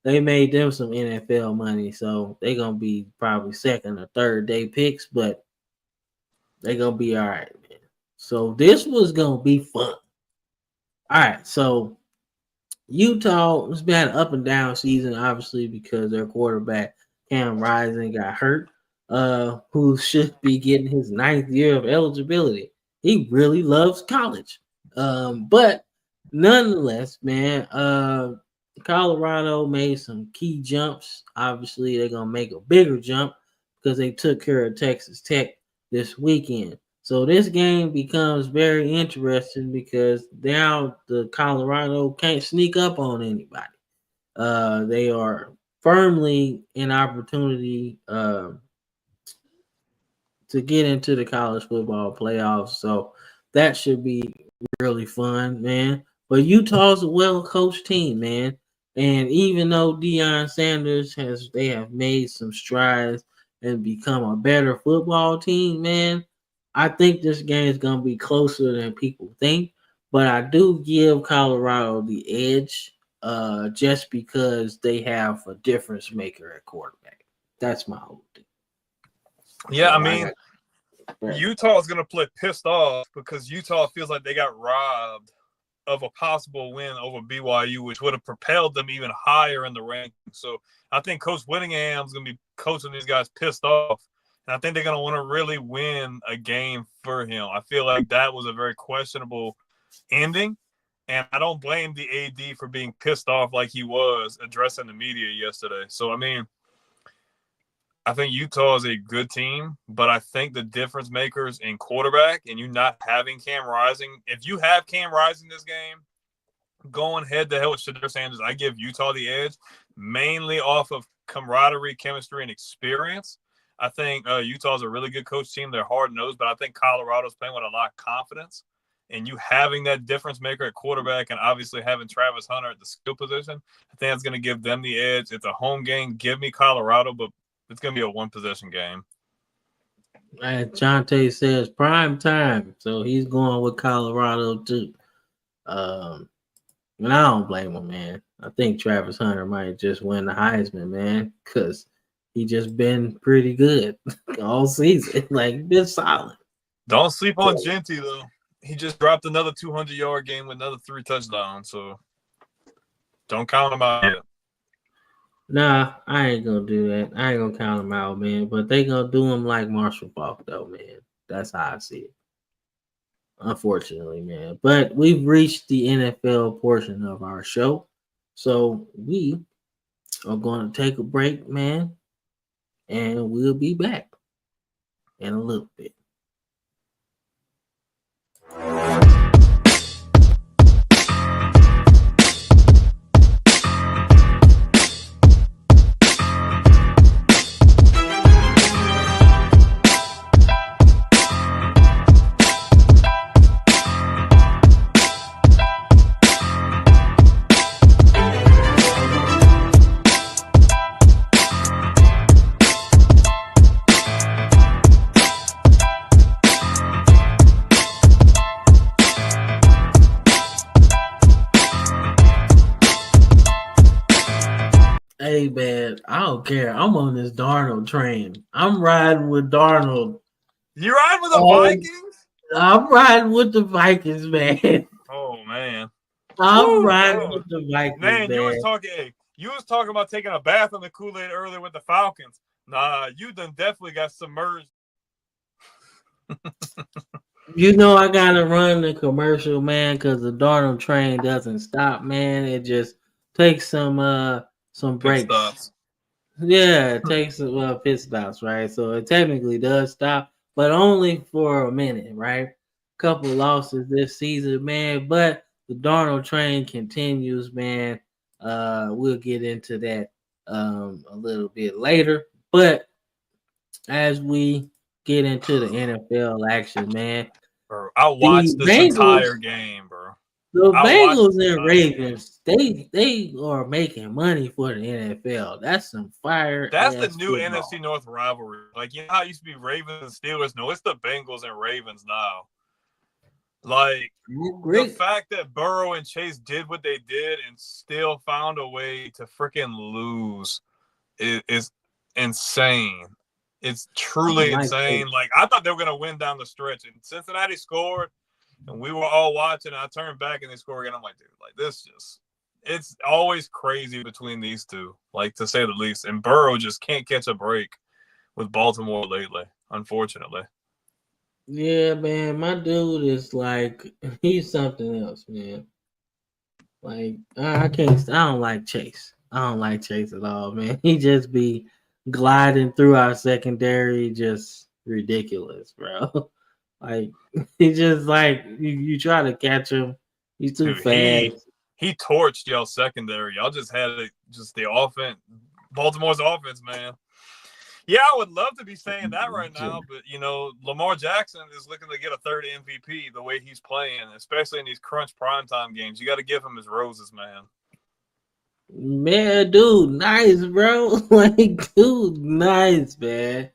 they made them some NFL money. So they gonna be probably second or third day picks, but they're gonna be all right, man. So this was gonna be fun. All right, so Utah has been an up and down season, obviously, because their quarterback Cam Rising got hurt, who should be getting his 9th year of eligibility. He really loves college. But nonetheless, man, Colorado made some key jumps. Obviously, they're gonna make a bigger jump because they took care of Texas Tech this weekend. So this game becomes very interesting because now the Colorado can't sneak up on anybody. They are firmly in opportunity to get into the college football playoffs. So that should be really fun, man. But Utah's a well-coached team, man. And even though Deion Sanders they have made some strides and become a better football team, man, I think this game is going to be closer than people think. But I do give Colorado the edge just because they have a difference maker at quarterback. That's my whole thing. Yeah, Utah is going to play pissed off because Utah feels like they got robbed of a possible win over BYU, which would have propelled them even higher in the rankings. So I think Coach Whittingham is going to be coaching these guys pissed off. And I think they're going to want to really win a game for him. I feel like that was a very questionable ending. And I don't blame the AD for being pissed off like he was addressing the media yesterday. So, I think Utah is a good team, but I think the difference makers in quarterback and you not having Cam Rising, if you have Cam Rising this game, going head-to-head with Shedeur Sanders, I give Utah the edge, mainly off of camaraderie, chemistry, and experience. I think Utah's a really good coach team. They're hard-nosed, but I think Colorado's playing with a lot of confidence. And you having that difference maker at quarterback and obviously having Travis Hunter at the skill position, I think that's going to give them the edge. It's a home game. Give me Colorado, but it's going to be a one-possession game. Jonte says prime time, so he's going with Colorado too. And I don't blame him, man. I think Travis Hunter might just win the Heisman, man, because he just been pretty good all season. Like, been solid. Don't sleep on Genty, though. He just dropped another 200-yard game with another 3 touchdowns, so don't count him out yet. Nah, I ain't gonna do that. I ain't gonna count him out, man. But they gonna do him like Marshall Faulk, though, man. That's how I see it. Unfortunately, man. But we've reached the NFL portion of our show. So we are going to take a break, man. And we'll be back in a little bit. Hey man, I don't care. I'm on this Darnold train. I'm riding with Darnold. You riding with the Oh, Vikings? I'm riding with the Vikings, man. Oh man. I'm Woo, riding bro. with the Vikings, Man, you was man. talking. Hey, you was talking about taking a bath on the Kool-Aid earlier with the Falcons. Nah, you done definitely got submerged. You know I gotta run the commercial, man, because the Darnold train doesn't stop, man. It just takes some Pit breaks. stops. Yeah, it takes pit stops, right? So it technically does stop, but only for a minute, right? Couple losses this season, man, but the Darnold train continues, man. We'll get into that a little bit later, but as we get into the NFL action, man, Bro, I the watched this Bengals, entire game, bro. the I watched Bengals this and entire game. Ravens, they are making money for the NFL. That's some fire That's the ass new NFC football. North rivalry. Like, you know how it used to be Ravens and Steelers? No, it's the Bengals and Ravens now. Like, the Great. fact that Burrow and Chase did what they did and still found a way to freaking lose is insane. It's truly Like insane. Like, I thought they were going to win down the stretch. And Cincinnati scored, and we were all watching. And I turned back and they scored again. I'm like, dude, like, this just, it's always crazy between these two, like, to say the least. And Burrow just can't catch a break with Baltimore lately, unfortunately. yeah, man, my dude is like he's something else, man. Like I can't, I don't like Chase. I don't like Chase at all, man. He just be gliding through our secondary, just ridiculous, bro. Like he just like you try to catch him, he's too Dude, he fast. he torched y'all secondary. Y'all just had just the offense, Baltimore's offense, man. Yeah, I would love to be saying that right now, but you know, Lamar Jackson is looking to get a third MVP the way he's playing, especially in these crunch primetime games. You got to give him his roses, man. Man, dude, nice, bro. Like, dude, nice, man.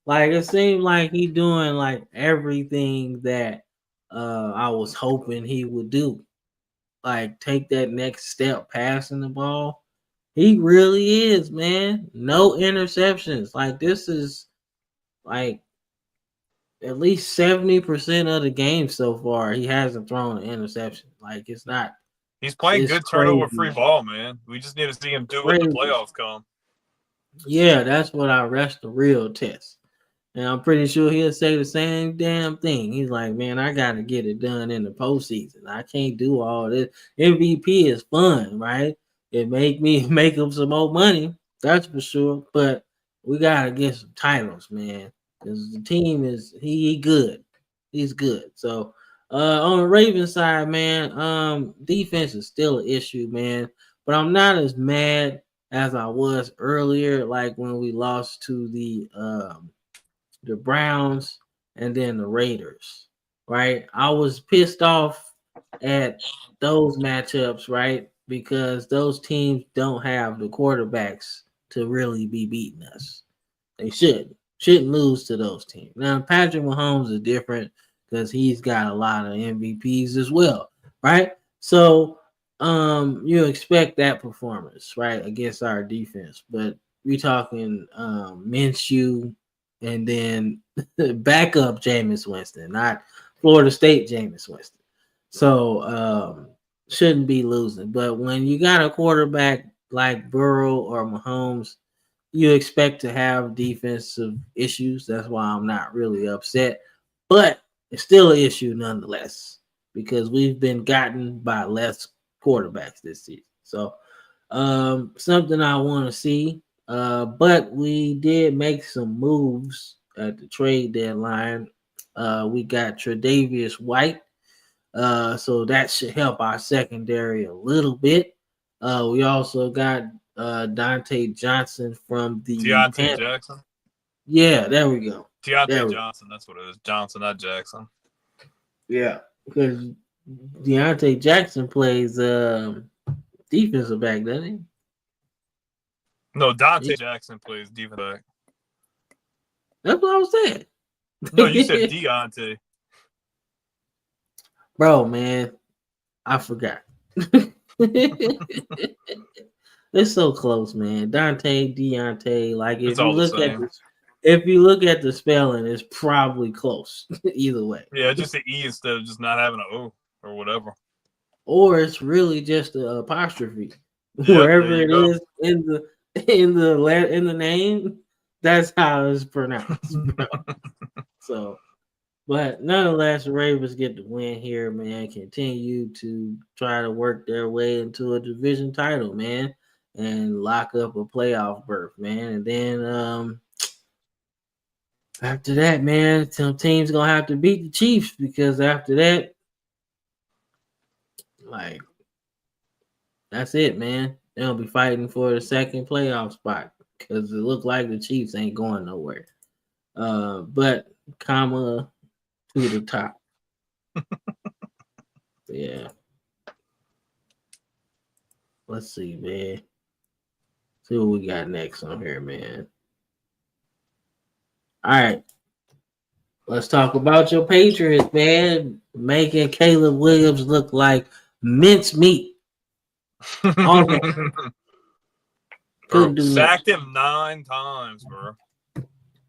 Like it seemed like he doing like everything that I was hoping he would do. Like take that next step passing the ball. He really is, man. No interceptions. Like this is like at least 70% of the game so far. He hasn't thrown an interception. Like it's not He's playing it's good turnover-free crazy. ball, man. We just need to see him do it when the Crazy. playoffs come. Yeah, that's what I rest the real test. And I'm pretty sure he'll say the same damn thing. He's like, man, I got to get it done in the postseason. I can't do all this. MVP is fun, right? It make me make him some more money. That's for sure. But we got to get some titles, man. Because the team is, he good. He's good. So, on the Ravens side, man, defense is still an issue, man. But I'm not as mad as I was earlier, like when we lost to the Browns and then the Raiders, right? I was pissed off at those matchups, right? Because those teams don't have the quarterbacks to really be beating us. They shouldn't lose to those teams. Now Patrick Mahomes is different because he's got a lot of MVPs as well, right? So you expect that performance, right, against our defense, but we talking Minshew and then backup Jameis Winston, not Florida State Jameis Winston. So shouldn't be losing. But when you got a quarterback like Burrow or Mahomes, you expect to have defensive issues. That's why I'm not really upset. But it's still an issue nonetheless because we've been gotten by less quarterbacks this season. So something I want to see. But we did make some moves at the trade deadline. We got Tre'Davious White. So that should help our secondary a little bit. We also got Dante Johnson from the Deontay Panthers. Jackson. Yeah, there we go. Deontay Johnson, that's what it is. Johnson, not Jackson. Yeah, because Deontay Jackson plays defensive back, doesn't he? No, Dante Jackson plays defensive back. That's what I was saying. No, you said Deontay. Bro, man, I forgot. That's It's so close, man. Dante, Deontay. Like It's all the same. if you look at the spelling, it's probably close either way. Yeah, just the E instead of just not having an O or whatever. Or it's really just an apostrophe. Yep, Wherever there you it go. is in the name, that's how it's pronounced, bro. So, but nonetheless, the Ravens get the win here, man. Continue to try to work their way into a division title, man, and lock up a playoff berth, man. And then after that, man, some teams gonna have to beat the Chiefs because after that, like, that's it, man. They'll be fighting for the second playoff spot because it look like the Chiefs ain't going nowhere. But comma to the top. Yeah. Let's see, man. See what we got next on here, man. All right. Let's talk about your Patriots, man. Making Caleb Williams look like mincemeat. Couldn't do sacked him 9 times, bro.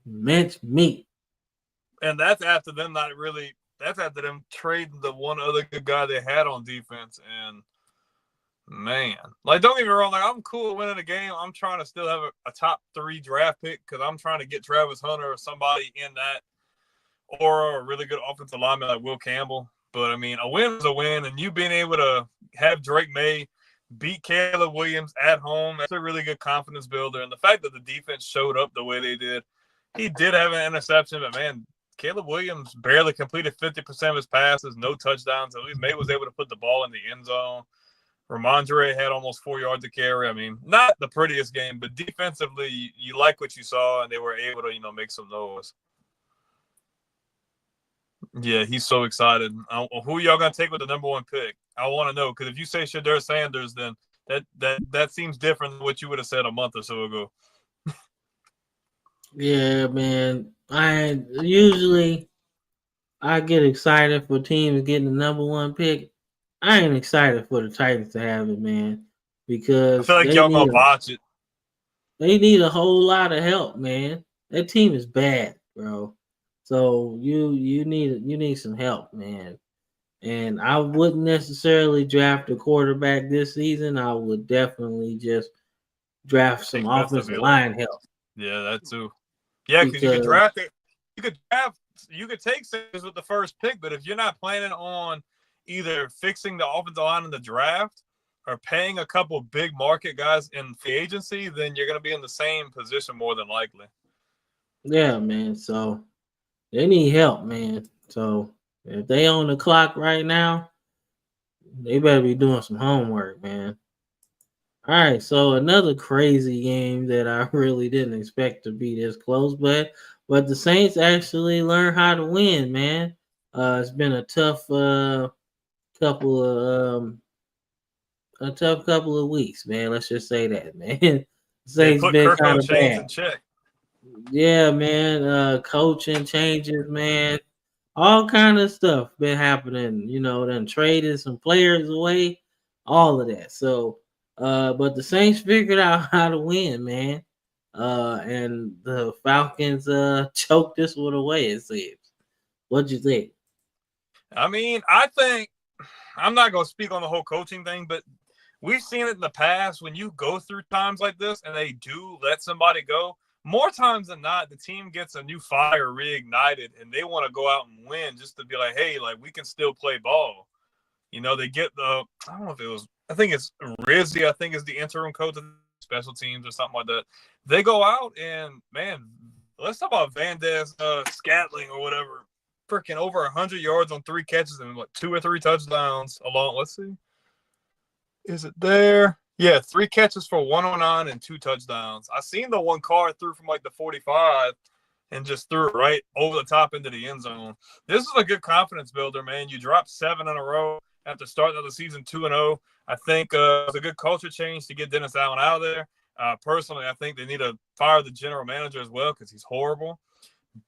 Mincemeat. And that's after them that's after them trading the one other good guy they had on defense. And man, like, don't get me wrong, like, I'm cool winning the game. I'm trying to still have a top 3 draft pick because I'm trying to get Travis Hunter or somebody in that, or a really good offensive lineman like Will Campbell. But I mean, a win is a win, and you being able to have Drake May beat Caleb Williams at home, that's a really good confidence builder. And the fact that the defense showed up the way they did, he did have an interception, but man, Caleb Williams barely completed 50% of his passes, no touchdowns. At least May was able to put the ball in the end zone. Ramondre had almost 4 yards to carry. I mean, not the prettiest game, but defensively, you like what you saw, and they were able to, make some noise. Yeah, he's so excited. Who y'all gonna take with the number 1 pick? I want to know, because if you say Shedeur Sanders, then that seems different than what you would have said a month or so ago. Yeah, man. I get excited for teams getting the number 1 pick. I ain't excited for the Titans to have it, man, because I feel like y'all gonna botch it. They need a whole lot of help, man. That team is bad, bro. So you need some help, man. And I wouldn't necessarily draft a quarterback this season. I would definitely just draft some offensive line help. Yeah, that too. Yeah, because you could draft it. You could take Sanders with the first pick, but if you're not planning on either fixing the offensive line in the draft or paying a couple big market guys in free agency, then you're going to be in the same position more than likely. Yeah, man. So they need help, man. So if they on the clock right now, they better be doing some homework, man. All right, so another crazy game that I really didn't expect to be this close, but the Saints actually learned how to win, man. It's been a tough couple of weeks, man. Let's just say that, man. Saints been kind of bad. In check. Yeah, man. Coaching changes, man. All kind of stuff been happening. Then traded some players away, all of that. So. But the Saints figured out how to win, man. And the Falcons choked this one away, it seems. What'd you think? I mean, I think I'm not going to speak on the whole coaching thing, but we've seen it in the past when you go through times like this and they do let somebody go. More times than not, the team gets a new fire reignited and they want to go out and win just to be like, hey, like, we can still play ball. They get I don't know if it was, I think it's Rizzi, I think is the interim coach of special teams or something like that. They go out and, man, let's talk about Van Des Scatling or whatever. Freaking over 100 yards on 3 catches and 2 or 3 touchdowns along. Let's see. Is it there? Yeah, 3 catches for 109 and 2 touchdowns. I seen the one card through from the 45 and just threw it right over the top into the end zone. This is a good confidence builder, man. You dropped 7 in a row after starting of the season 2-0. I think it's a good culture change to get Dennis Allen out of there. Personally, I think they need to fire the general manager as well because he's horrible.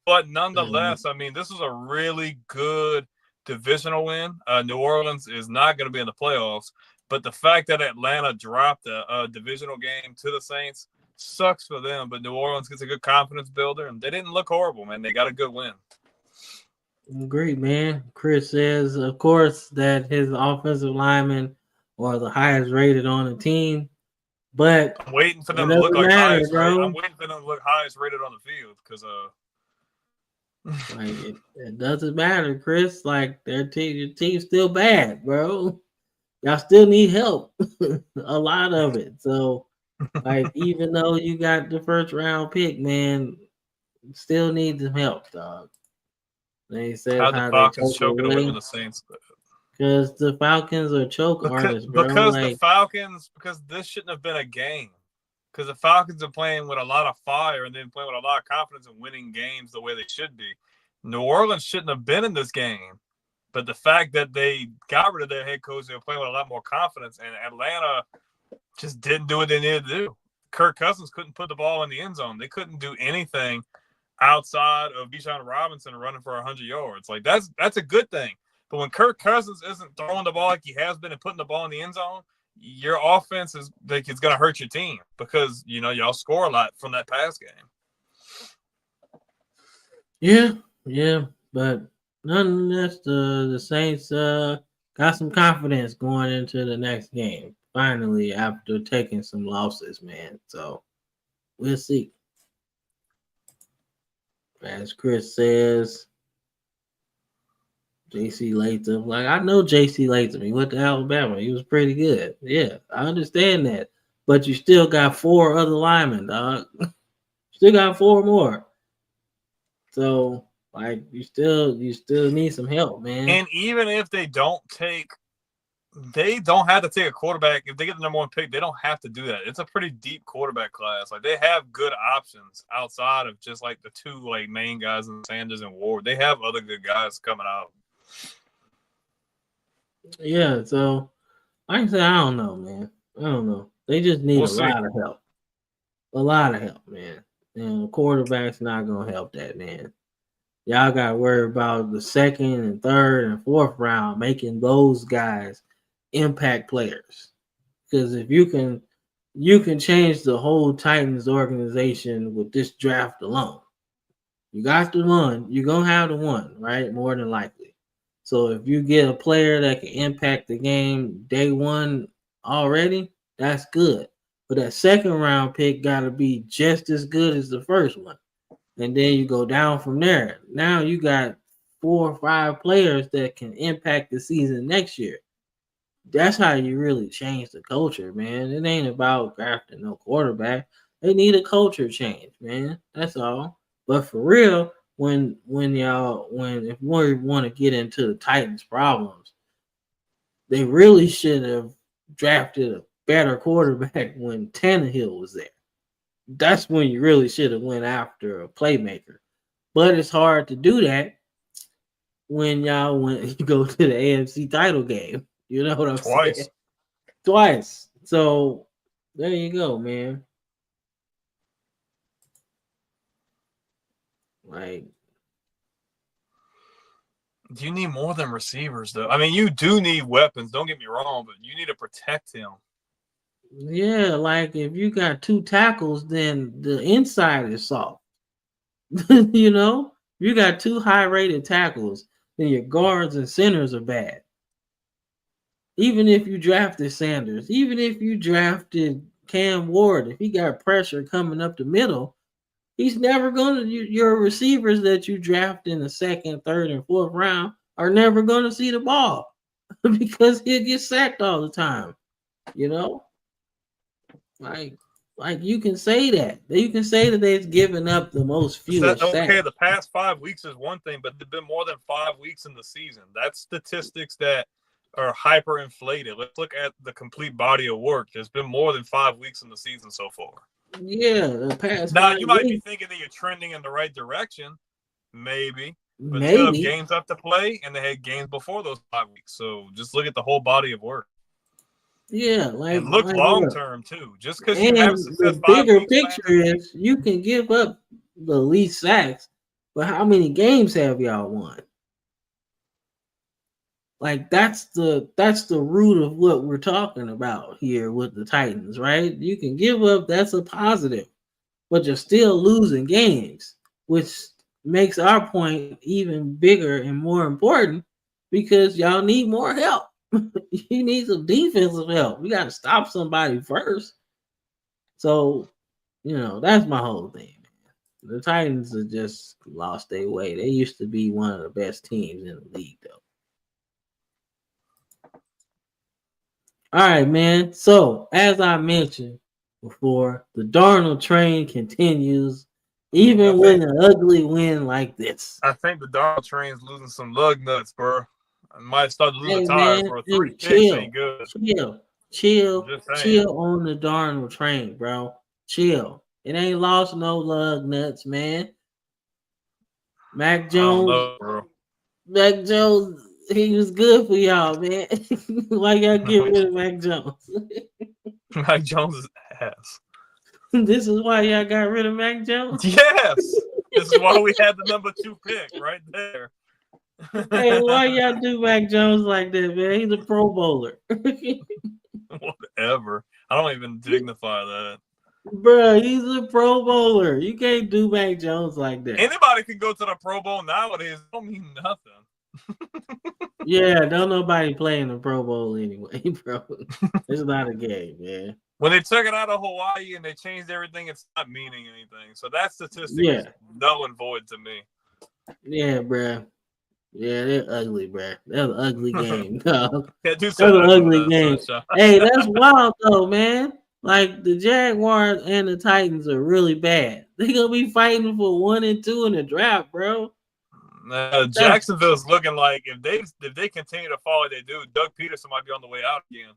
But nonetheless, I mean, this is a really good divisional win. New Orleans is not going to be in the playoffs. But the fact that Atlanta dropped a divisional game to the Saints sucks for them. But New Orleans gets a good confidence builder, and they didn't look horrible, man. They got a good win. Great, man. Chris says, of course, that his offensive linemen are the highest rated on the team, but I'm waiting for them it to look doesn't like matter, highest. bro. I'm waiting for them to look highest rated on the field because Like it doesn't matter, Chris. Like your team's still bad, bro. Y'all still need help, a lot of it. So, like, even though you got the first round pick, man, still need some help, dog. They said how the how they Falcons choke choking away away with the Saints. because the Falcons are choke artists, bro. Because Like, the Falcons, because this shouldn't have been a game. Because the Falcons are playing with a lot of fire and then playing with a lot of confidence and winning games the way they should be. New Orleans shouldn't have been in this game. But the fact that they got rid of their head coach, they were playing with a lot more confidence, and Atlanta just didn't do what they needed to do. Kirk Cousins couldn't put the ball in the end zone. They couldn't do anything outside of Bijan Robinson running for 100 yards. Like, that's a good thing. But when Kirk Cousins isn't throwing the ball like he has been and putting the ball in the end zone, your offense is like it's going to hurt your team because, you know, y'all score a lot from that pass game. yeah, but nonetheless, the Saints got some confidence going into the next game. Finally, after taking some losses, man. So we'll see. As Chris says, JC Latham. Like, I know JC Latham. He went to Alabama. He was pretty good. Yeah, I understand that. But you still got 4 other linemen, dog. Still got 4 more. So, like, you still need some help, man. And even if they don't have to take a quarterback. If they get the number 1 pick, they don't have to do that. It's a pretty deep quarterback class. Like, they have good options outside of just like the 2 like main guys in Sanders and Ward. They have other good guys coming out. Yeah, so like I said, I don't know, man. I don't know. They just need lot of help. A lot of help, man. And the quarterback's not gonna help that, man. Y'all got to worry about the 2nd and 3rd and 4th round making those guys impact players. Because if you can change the whole Titans organization with this draft alone. You got the one, you're gonna have the one, right? More than likely. So if you get a player that can impact the game day 1 already, that's good. But that 2nd round pick got to be just as good as the first one. And then you go down from there. Now you got 4 or 5 players that can impact the season next year. That's how you really change the culture, man. It ain't about drafting no quarterback. They need a culture change, man. That's all. But for real, if we want to get into the Titans' problems, they really should have drafted a better quarterback when Tannehill was there. That's when you really should have went after a playmaker. But it's hard to do that when you go to the AFC title game. You know what I'm saying? Twice. So there you go, man. Like, you need more than receivers, though. I mean, you do need weapons. Don't get me wrong, but you need to protect him. Yeah, like if you got 2 tackles, then the inside is soft. You know, you got 2 high-rated tackles, then your guards and centers are bad. Even if you drafted Sanders, even if you drafted Cam Ward, if he got pressure coming up the middle, he's never gonna. Your receivers that you draft in the 2nd, 3rd, and 4th round are never gonna see the ball because he'll get sacked all the time. You know. Like you can say that. You can say that they've given up the most fewest sacks. Okay, the past 5 weeks is one thing, but there's been more than 5 weeks in the season. That's statistics that are hyperinflated. Let's look at the complete body of work. There's been more than 5 weeks in the season so far. Yeah, the past. Now you might be thinking that you're trending in the right direction, maybe. But they have games up to play, and they had games before those 5 weeks. So just look at the whole body of work. Yeah, like and look long term too. Just because you have success, the bigger picture is you can give up the least sacks, but how many games have y'all won? Like that's the root of what we're talking about here with the Titans, right? You can give up, that's a positive, but you're still losing games, which makes our point even bigger and more important because y'all need more help. You need some defensive help. You got to stop somebody first. So, that's my whole thing. The Titans have just lost their way. They used to be one of the best teams in the league, though. All right, man. So, as I mentioned before, the Darnold train continues, even with an ugly win like this. I think the Darnold train's losing some lug nuts, bro. I might start to lose the tires, bro. Hey, 3 picks ain't good. Chill on the Darnold train, bro. Chill. It ain't lost no lug nuts, man. Mac Jones, he was good for y'all, man. Why y'all get rid of Mac Jones? Mac Jones is ass. This is why y'all got rid of Mac Jones? Yes. This is why we had the number 2 pick right there. Hey, why y'all do Mac Jones like that, man? He's a Pro Bowler. Whatever. I don't even dignify that. Bro, he's a Pro Bowler. You can't do Mac Jones like that. Anybody can go to the Pro Bowl nowadays. It don't mean nothing. Yeah, don't nobody play in the Pro Bowl anyway, bro. It's not a game, man. When they took it out of Hawaii and they changed everything, it's not meaning anything. So that statistic is null and void to me. Yeah, bro. Yeah, they're ugly, bro. That was an ugly game, dog. That was an ugly game. Hey, that's wild, though, man. Like, the Jaguars and the Titans are really bad. They're going to be fighting for 1 and 2 in the draft, bro. Jacksonville's looking like if they continue to fall like they do, Doug Peterson might be on the way out again.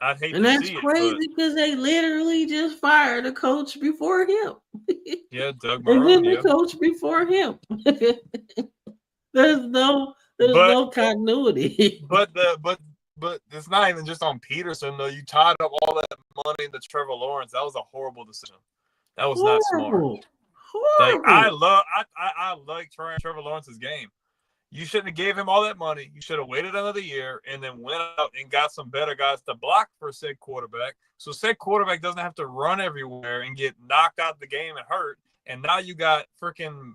I'd hate to see it. And that's crazy because they literally just fired a coach before him. Yeah, Doug Marrone. And then the coach before him. There's no continuity. But it's not even just on Peterson though. You tied up all that money into Trevor Lawrence. That was a horrible decision. That was not smart. Like I like Trevor Lawrence's game. You shouldn't have gave him all that money. You should have waited another year and then went out and got some better guys to block for said quarterback. So said quarterback doesn't have to run everywhere and get knocked out the game and hurt. And now you got freaking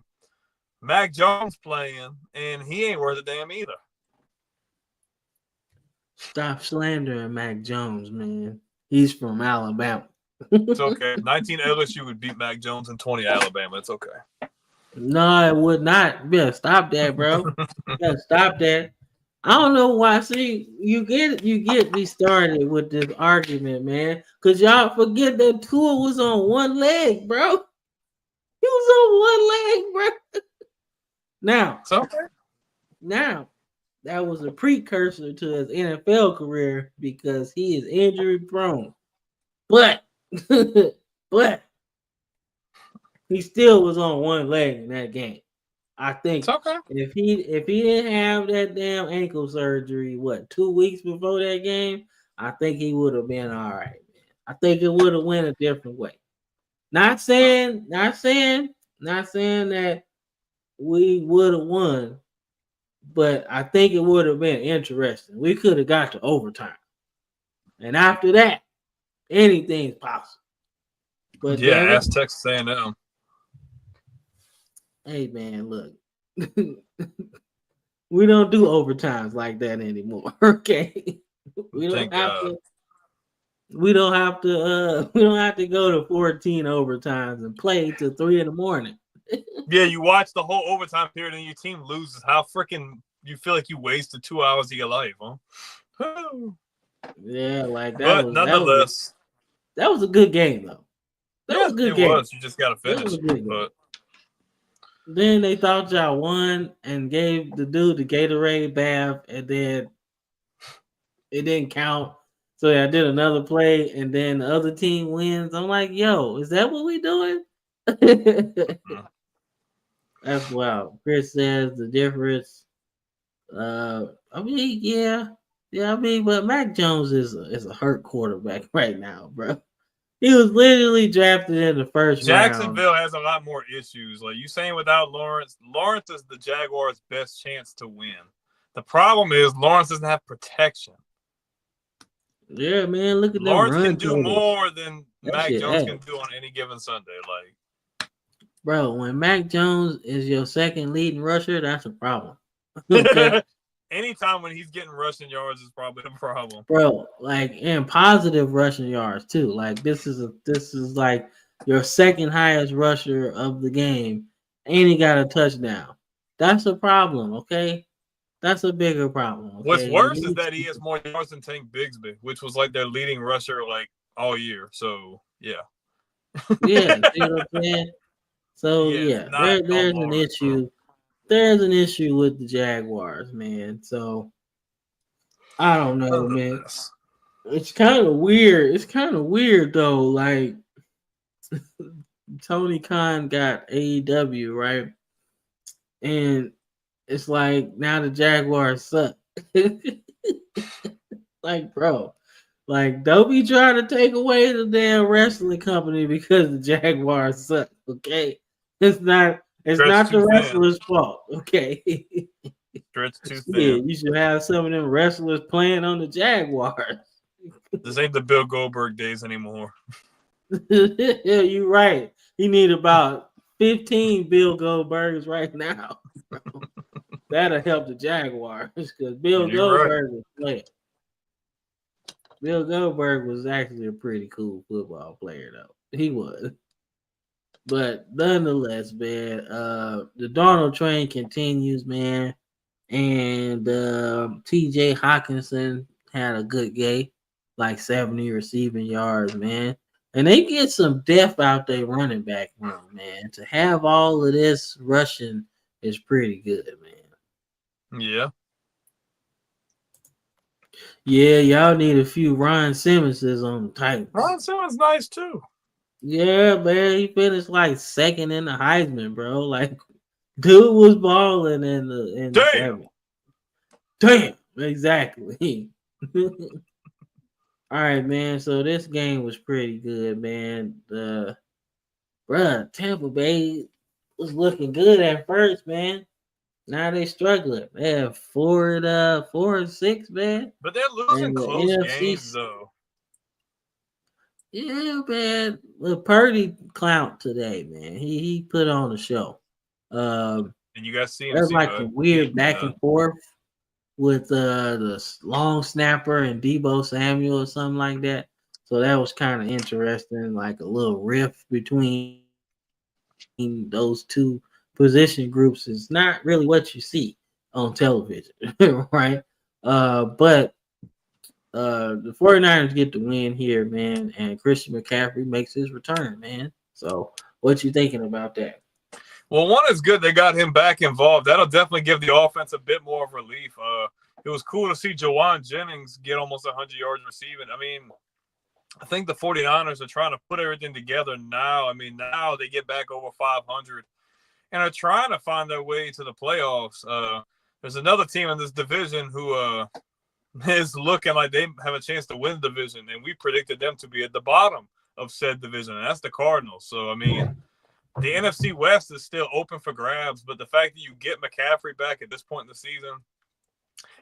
Mac Jones playing, and he ain't worth a damn either. Stop slandering Mac Jones, man. He's from Alabama. It's okay. 19 LSU would beat Mac Jones and 20 Alabama. It's okay. No, it would not. Yeah, stop that, bro. Yeah, stop that. I don't know why. See, you get me started with this argument, man. Cause y'all forget that Tua was on one leg, bro. He was on one leg, bro. Now, it's okay. Now, that was a precursor to his NFL career because he is injury prone. But he still was on one leg in that game. I think if he didn't have that damn ankle surgery, 2 weeks before that game, I think he would have been all right, man. I think it would have went a different way. Not saying that we would have won, but I think it would have been interesting. We could have got to overtime. And after that, anything's possible. But yeah, ask Texas A&M. Hey man, look. We don't do overtimes like that anymore. Okay. We don't have to go to 14 overtimes and play till 3 a.m. Yeah, you watch the whole overtime period and your team loses. How freaking you feel like you wasted 2 hours of your life, huh? Yeah, like that. But nonetheless, that was a good game though. That was a good game. Was. You just gotta finish. But then they thought y'all won and gave the dude the Gatorade bath, and then it didn't count. So I did another play, and then the other team wins. I'm like, yo, is that what we doing? That's wild. Chris says the difference. But Mac Jones is a hurt quarterback right now, bro. He was literally drafted in the first round. Jacksonville has a lot more issues. Like you saying, without Lawrence is the Jaguars' best chance to win. The problem is Lawrence doesn't have protection. Yeah, man, look at them Lawrence run can do totals. more than That Mac shit Jones ass. can do on any given Sunday. Bro, when Mac Jones is your second leading rusher, that's a problem. Okay, Anytime when he's getting rushing yards is probably a problem. bro, like in positive rushing yards too. Like this is like your second highest rusher of the game, and he got a touchdown. That's a problem. Okay, that's a bigger problem. What's Okay, worse is that he has more yards than Tank Bigsby, which was like their leading rusher all year. So yeah. Yeah, see what I'm saying? So yeah, there's an issue. There's an issue with the Jaguars, man. So I don't know, man. It's kind of weird. It's kind of weird though. Like Tony Khan got AEW, right? And it's like now the Jaguars suck. Like, bro, like don't be trying to take away the damn wrestling company because the Jaguars suck. Okay, it's not the wrestlers' fault. Okay. Stretch too thin. Yeah, you should have some of them wrestlers playing on the Jaguars. This ain't the Bill Goldberg days anymore. Yeah, you're right. You need about 15 Bill Goldbergs right now. That'll help the Jaguars because Bill Goldberg was playing. Bill Goldberg was actually a pretty cool football player, though. He was. But nonetheless, man, the Darnold train continues, man. And TJ Hawkinson had a good game, like 70 receiving yards, man. And they get some depth out there running back room, man. To have all of this rushing is pretty good, man. Yeah. Yeah, y'all need a few Ron Simmonses on the Titans. Ron Simmons nice too. Yeah, man. He finished like second in the Heisman, bro. Like, dude was balling in the Damn, exactly. All right, man. So this game was pretty good, man. Tampa Bay was looking good at first, man. Now they struggling. They have 4-6, man. But they're losing close games, though. Yeah, man. Well, Purdy clout today, man. He put on a show. And you guys see him. There's like a weird back and forth with the long snapper and Deebo Samuel or something like that. So that was kind of interesting, like a little rift between those two position groups is not really what you see on television, right? But the 49ers get the win here, man, and Christian McCaffrey makes his return, man. So what you thinking about that? Well, one is good. They got him back involved. That'll definitely give the offense a bit more of relief. It was cool to see Jawan Jennings get almost 100 yards receiving. I mean, I think the 49ers are trying to put everything together now. I mean, now they get back over 500 and are trying to find their way to the playoffs. There's another team in this division who is looking like they have a chance to win the division, and we predicted them to be at the bottom of said division, and that's the Cardinals. So, I mean, the NFC West is still open for grabs, but the fact that you get McCaffrey back at this point in the season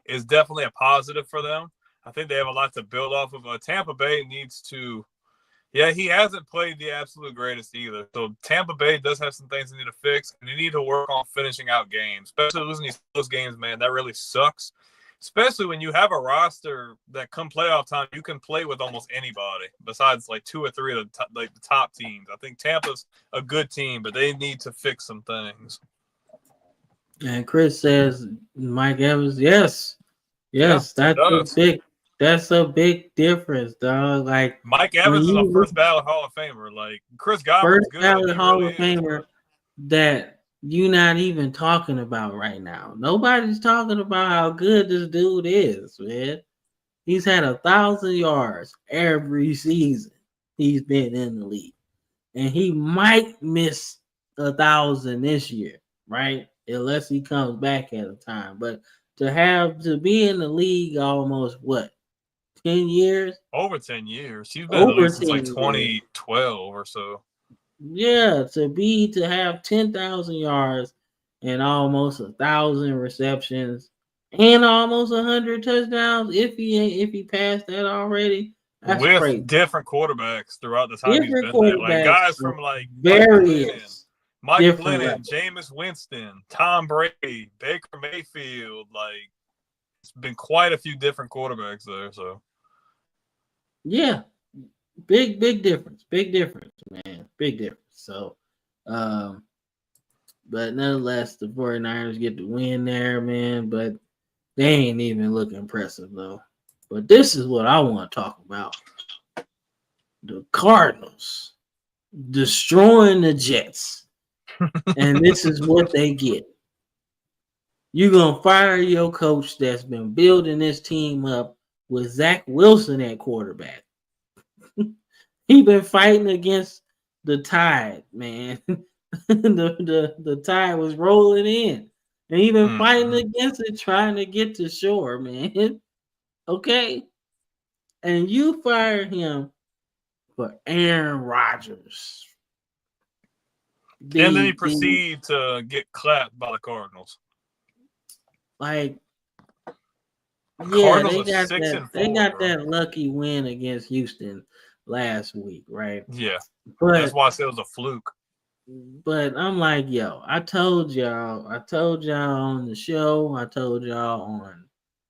is definitely a positive for them. I think they have a lot to build off of. Tampa Bay needs to – yeah, he hasn't played the absolute greatest either. So Tampa Bay does have some things they need to fix, and they need to work on finishing out games, especially losing these close games, man. That really sucks, especially when you have a roster that come playoff time, you can play with almost anybody besides like 2 or 3 of the top teams. I think Tampa's a good team, but they need to fix some things. And Chris says, Mike Evans, yes, that's a big difference, dog. Like Mike Evans is a first ballot Hall of Famer. Like Chris Godwin's good. First ballot Hall of Famer that you're not even talking about right now. Nobody's talking about how good this dude is, man. He's had 1,000 yards every season he's been in the league, and he might miss 1,000 this year, right? Unless he comes back at a time. But to be in the league almost 10 years? Over 10 years. He's been in the league since like 2012 or so. Yeah, to have 10,000 yards and almost 1,000 receptions. and almost 100 touchdowns. If he passed that already, that's crazy. With different quarterbacks throughout the time he's Different been there. Like quarterbacks, guys from like various Mike different Glennon, levels. Jameis Winston, Tom Brady, Baker Mayfield. Like it's been quite a few different quarterbacks there. So Yeah, big difference. Big difference, man. Big difference. So, but nonetheless, the 49ers get the win there, man. But they ain't even look impressive though. But this is what I want to talk about. The Cardinals destroying the Jets. And this is what they get. You're going to fire your coach that's been building this team up with Zach Wilson at quarterback. He been fighting against the tide, man. the tide was rolling in. And he been fighting against it, trying to get to shore, man. Okay? And you fire him for Aaron Rodgers. and then he proceeded to get clapped by the Cardinals. Like, yeah, Cardinals they are got 6 that. and 4, They got bro. that lucky win against Houston last week, right? Yeah, But that's why I said it was a fluke. But I'm like, yo, I told y'all on the show, I told y'all on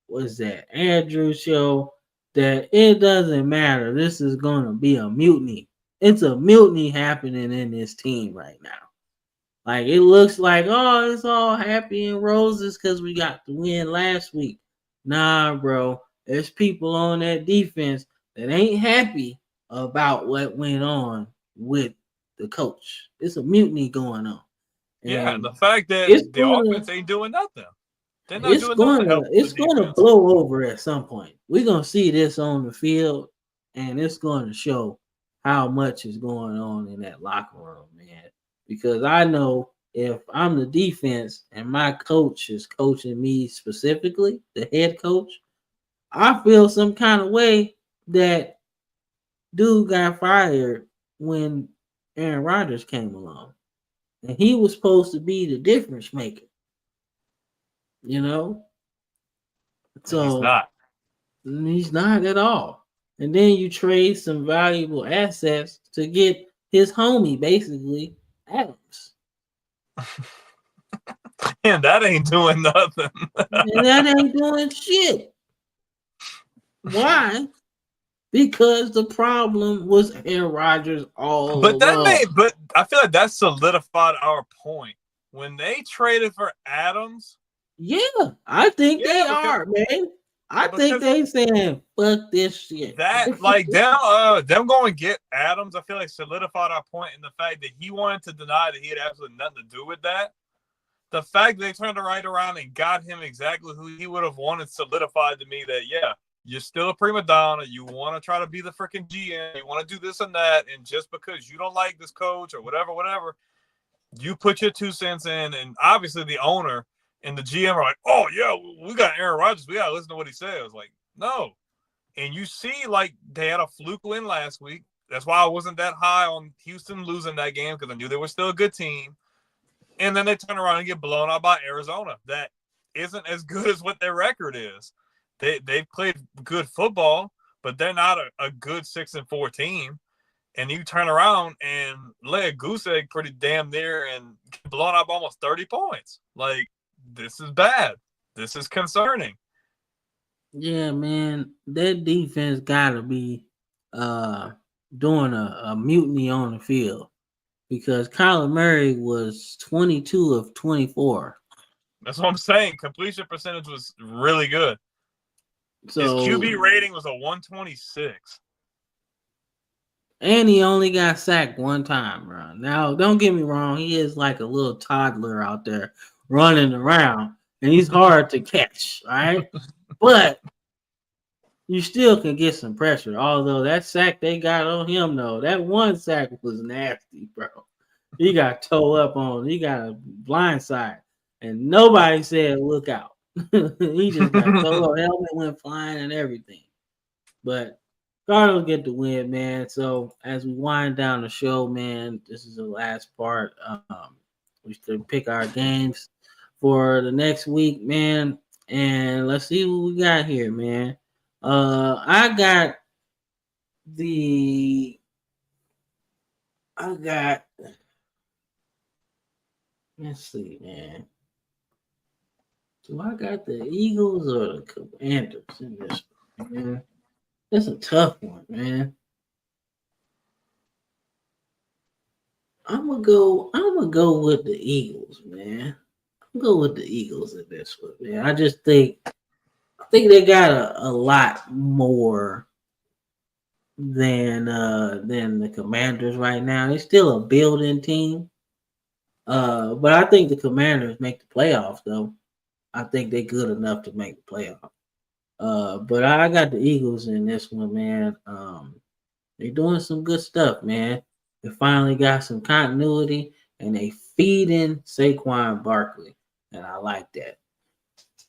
what's that, Andrew's show, that it doesn't matter. This is gonna be a mutiny. It's a mutiny happening in this team right now. Like it looks like, oh, it's all happy and roses because we got the win last week. Nah, bro. There's people on that defense that ain't happy about what went on with the coach. It's a mutiny going on. Yeah, And the fact that the offense ain't doing nothing. They're not doing nothing to help it's the gonna defense. blow over at some point. We're gonna see this on the field, and it's gonna show how much is going on in that locker room, man. Because I know if I'm the defense and my coach is coaching me specifically, the head coach, I feel some kind of way that dude got fired when Aaron Rodgers came along. And he was supposed to be the difference maker. You know? So he's not at all. And then you trade some valuable assets to get his homie, basically, Adams. And that ain't doing nothing. And that ain't doing shit. Why? Because the problem was Aaron Rodgers all along. But I feel like that solidified our point. When they traded for Adams. Yeah, I think they are, man. I think they saying fuck this shit. That like them going to get Adams, I feel like solidified our point in the fact that he wanted to deny that he had absolutely nothing to do with that. The fact that they turned right around and got him exactly who he would have wanted solidified to me that you're still a prima donna. You want to try to be the freaking GM. You want to do this and that, and just because you don't like this coach or whatever, you put your 2 cents in, and obviously the owner and the GM are like, oh, yeah, we got Aaron Rodgers. We got to listen to what he says. Like, no. And you see, like, they had a fluke win last week. That's why I wasn't that high on Houston losing that game because I knew they were still a good team. And then they turn around and get blown out by Arizona. That isn't as good as what their record is. They played good football, but they're not a good 6-4 team. And you turn around and lay a goose egg pretty damn near and get blown up almost 30 points. Like, this is bad. This is concerning. Yeah, man. That defense got to be doing a mutiny on the field because Kyler Murray was 22 of 24. That's what I'm saying. Completion percentage was really good. So, his QB rating was a 126. And he only got sacked one time, bro. Now, don't get me wrong. He is like a little toddler out there running around, and he's hard to catch, all right? But you still can get some pressure. Although that sack they got on him, though, that one sack was nasty, bro. He got toe up on. He got a blind side, and nobody said, look out. He just got toe up. Helmet went flying and everything. But Cardinals get the win, man. So as we wind down the show, man, this is the last part. We should pick our games for the next week, man. And let's see what we got here, man. I got the I got let's see, man. Do I got the Eagles or the Commanders in this one, man? That's a tough one, man. I'm gonna go with the Eagles, man. I'm gonna go with the Eagles in this one, man. I think they got a lot more than the Commanders right now. They're still a building team. But I think the Commanders make the playoffs though. I think they're good enough to make the playoffs. But I got the Eagles in this one, man. They're doing some good stuff, man. They finally got some continuity and they feeding Saquon Barkley. And I like that.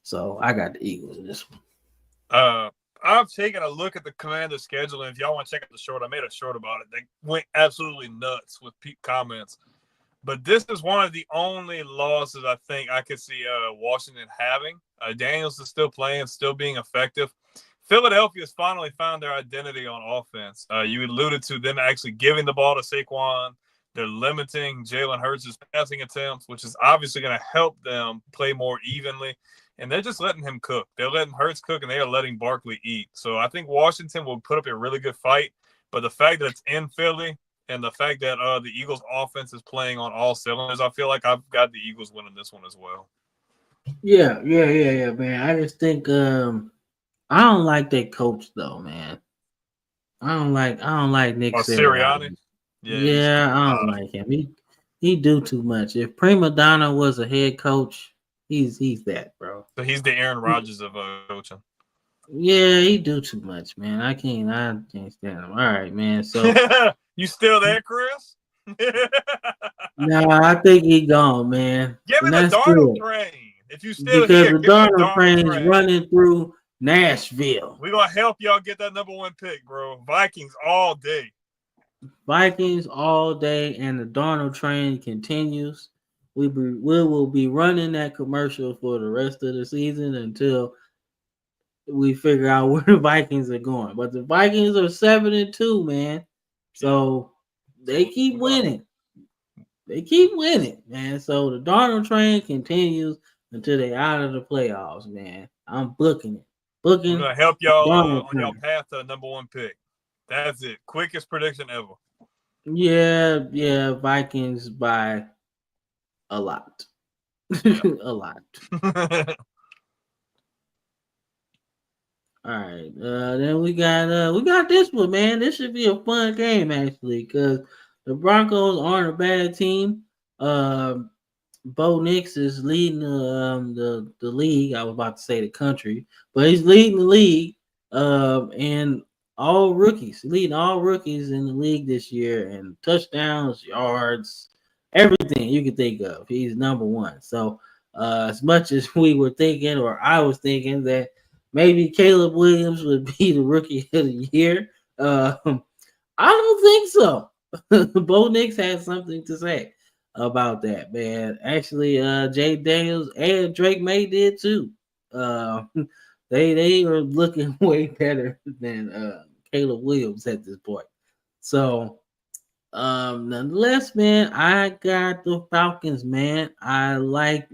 So I got the Eagles in this one. I've taken a look at the Commander's schedule, and if y'all want to check out the short, I made a short about it. They went absolutely nuts with comments. But this is one of the only losses I think I could see Washington having. Daniels is still playing, still being effective. Philadelphia's finally found their identity on offense. You alluded to them actually giving the ball to Saquon. They're limiting Jalen Hurts' passing attempts, which is obviously going to help them play more evenly. And they're just letting him cook. They're letting Hurts cook, and they are letting Barkley eat. So I think Washington will put up a really good fight. But the fact that it's in Philly and the fact that the Eagles' offense is playing on all cylinders, I feel like I've got the Eagles winning this one as well. Yeah, man. I just think I don't like that coach though, man. I don't like Nick Sirianni. Yeah, I don't like him. He do too much. If Prima Donna was a head coach, he's that, bro. So he's the Aaron Rodgers of coaching. Yeah, he do too much, man. I can't stand him. All right, man. So you still there, Chris? Nah, I think he gone, man. Give me the Darnold train. If you still because here, the Darnold train is running through Nashville. We're gonna help y'all get that number one pick, bro. Vikings all day. Vikings all day, and the Darnold train continues. We will be running that commercial for the rest of the season until we figure out where the Vikings are going. But the Vikings are 7-2, man. So they keep winning. They keep winning, man. So the Darnold train continues until they out of the playoffs, man. I'm booking it. We're gonna help y'all on y'all path to the number one pick. That's it. Quickest prediction ever. Yeah, Vikings by a lot. A lot. All right. Then we got this one, man. This should be a fun game actually, because the Broncos aren't a bad team. Bo Nix is leading the league. I was about to say the country, but he's leading the league. And all rookies, leading all rookies in the league this year, and touchdowns, yards, everything you can think of. He's number one. So as much as we were thinking, or I was thinking that maybe Caleb Williams would be the rookie of the year, I don't think so. Bo Nix has something to say about that, man. Actually, Jay Daniels and Drake May did too. They are looking way better than Caleb Williams at this point. So, nonetheless, man, I got the Falcons, man. I like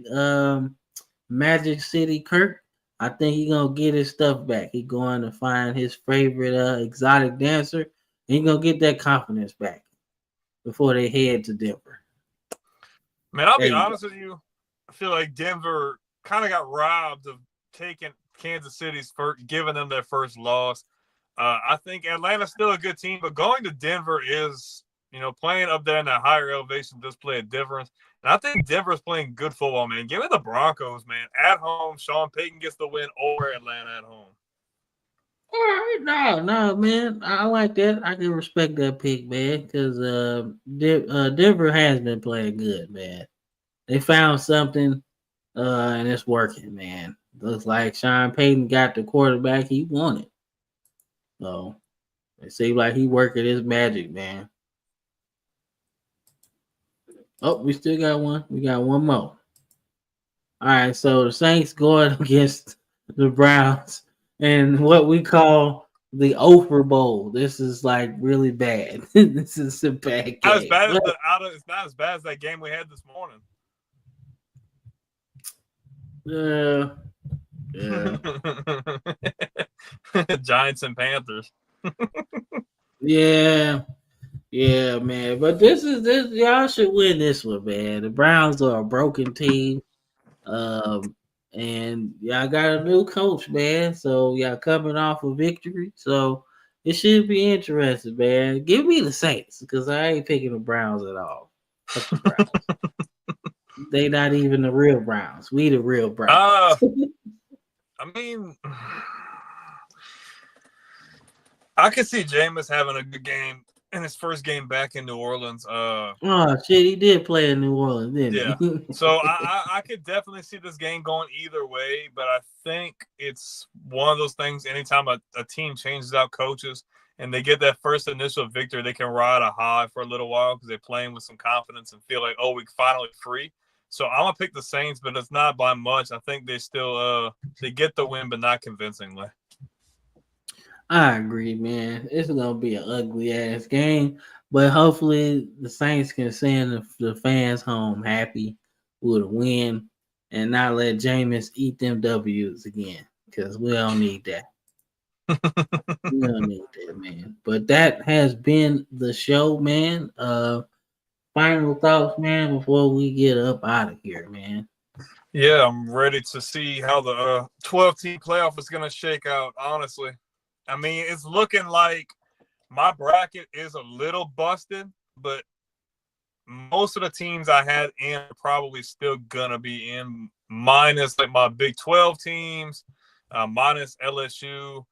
Magic City Kirk. I think he's gonna get his stuff back. He's going to find his favorite exotic dancer, and he's gonna get that confidence back before they head to Denver. Man, I'll be honest with you. I feel like Denver kind of got robbed of taking Kansas City's first, giving them their first loss. I think Atlanta's still a good team, but going to Denver is, playing up there in that higher elevation does play a difference. And I think Denver's playing good football, man. Give me the Broncos, man. At home, Sean Payton gets the win over Atlanta at home. All right, no, man. I like that. I can respect that pick, man, because Denver has been playing good, man. They found something, and it's working, man. Looks like Sean Payton got the quarterback he wanted. So it seems like he working his magic, man. Oh, we still got one. We got one more. All right, so the Saints going against the Browns and what we call the Oprah Bowl. This is like really bad. This is a bad Not as game. bad as it's not as bad as that game we had this morning. Yeah. Giants and Panthers. Yeah. Yeah, man. But this y'all should win this one, man. The Browns are a broken team. And y'all got a new coach, man. So y'all coming off a victory. So it should be interesting, man. Give me the Saints because I ain't picking the Browns at all. Fuck the Browns. They not even the real Browns. We the real Browns. I mean, I can see Jameis having a good game in his first game back in New Orleans. Oh shit, he did play in New Orleans, didn't he? he? So I could definitely see this game going either way, but I think it's one of those things. Anytime a team changes out coaches and they get that first initial victory, they can ride a high for a little while because they're playing with some confidence and feel like, oh, we finally free. So I'm gonna pick the Saints, but it's not by much. I think they still they get the win, but not convincingly. I agree, man. It's gonna be an ugly ass game, but hopefully the Saints can send the fans home happy with a win and not let Jameis eat them W's again because we don't need that. We don't need that, man. But that has been the show, man. Final thoughts, man, before we get up out of here, man. Yeah, I'm ready to see how the 12-team playoff is going to shake out, honestly. I mean, it's looking like my bracket is a little busted, but most of the teams I had in are probably still going to be in, minus like my Big 12 teams, minus LSU,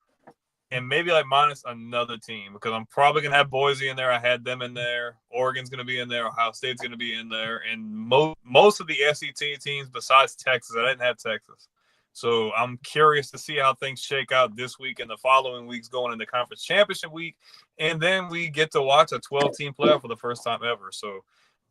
and maybe like minus another team because I'm probably going to have Boise in there. I had them in there. Oregon's going to be in there. Ohio State's going to be in there. And most of the SEC teams besides Texas, I didn't have Texas. So I'm curious to see how things shake out this week and the following weeks going into conference championship week. And then we get to watch a 12-team playoff for the first time ever. So,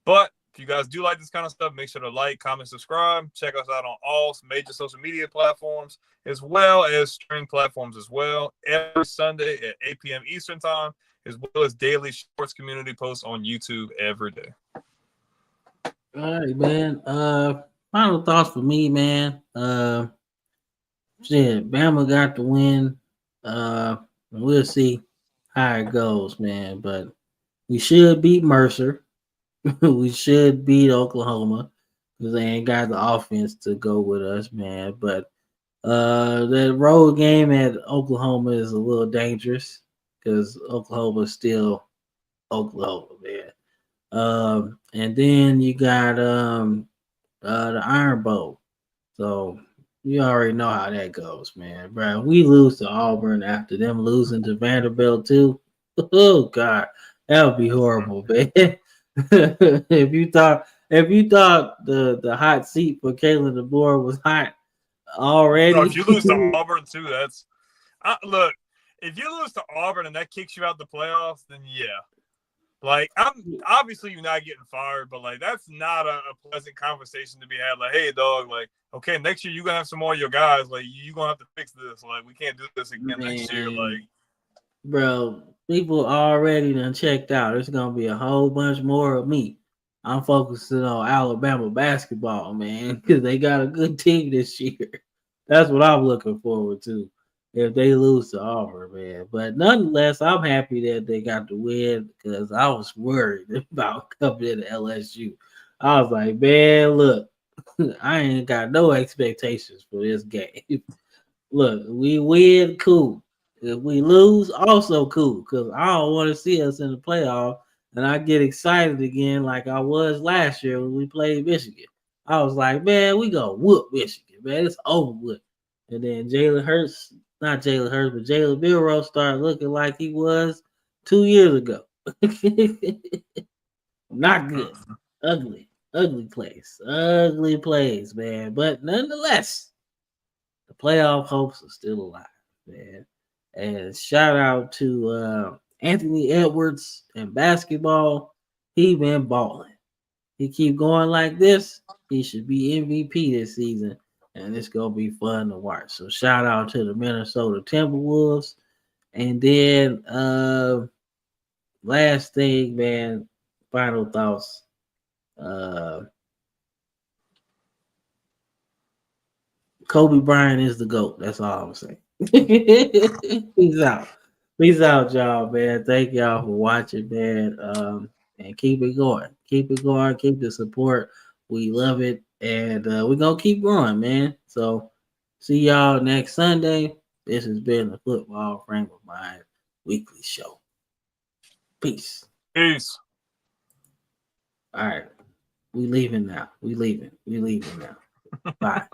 but if you guys do like this kind of stuff, make sure to like, comment, subscribe. Check us out on all major social media platforms, as well as streaming platforms as well. Every Sunday at 8 p.m. Eastern Time, as well as daily sports community posts on YouTube every day. All right, man. Final thoughts for me, man. Shit, Bama got the win. We'll see how it goes, man. But we should beat Mercer. We should beat Oklahoma because they ain't got the offense to go with us, man. But that road game at Oklahoma is a little dangerous because Oklahoma is still Oklahoma, man. And then you got the Iron Bowl. So you already know how that goes, man. Bro, we lose to Auburn after them losing to Vanderbilt too. Oh God, that would be horrible, man. if you thought the hot seat for Kalen DeBoer was hot already, No, if you lose to Auburn too, that's look. If you lose to Auburn and that kicks you out the playoffs, then yeah. Like, I'm obviously you're not getting fired, but like that's not a pleasant conversation to be had. Like, hey, dog, like, okay, next year you're gonna have some more of your guys. Like, you're gonna have to fix this. Like, we can't do this again next year. Like, bro, people already done checked out. There's gonna be a whole bunch more of me. I'm focusing on Alabama basketball, man, because they got a good team this year. That's what I'm looking forward to. If they lose to Auburn, man. But nonetheless, I'm happy that they got the win because I was worried about coming into LSU. I was like, man, look, I ain't got no expectations for this game. Look, we win, cool. If we lose, also cool, because I don't want to see us in the playoff and I get excited again like I was last year when we played Michigan. I was like, man, we gonna whoop Michigan, man. It's over with. And then Jalen Hurts, not Jalen Hurts, but Jalen Milroe started looking like he was 2 years ago. Not good. Ugly place. Ugly place, man. But nonetheless, the playoff hopes are still alive, man. And shout out to Anthony Edwards in basketball. He been balling. he keep going like this, he should be MVP this season, and it's gonna be fun to watch. So shout out to the Minnesota Timberwolves. And then last thing, man, final thoughts. Kobe Bryant is the GOAT. That's all I'm saying. Peace out. Peace out, y'all, man. Thank y'all for watching, man. And keep it going. Keep it going. Keep the support. We love it. And we're going to keep growing, man. So see y'all next Sunday. This has been the Football Frame of Mind weekly show. Peace. Peace. All right. We leaving now. We leaving now. Bye.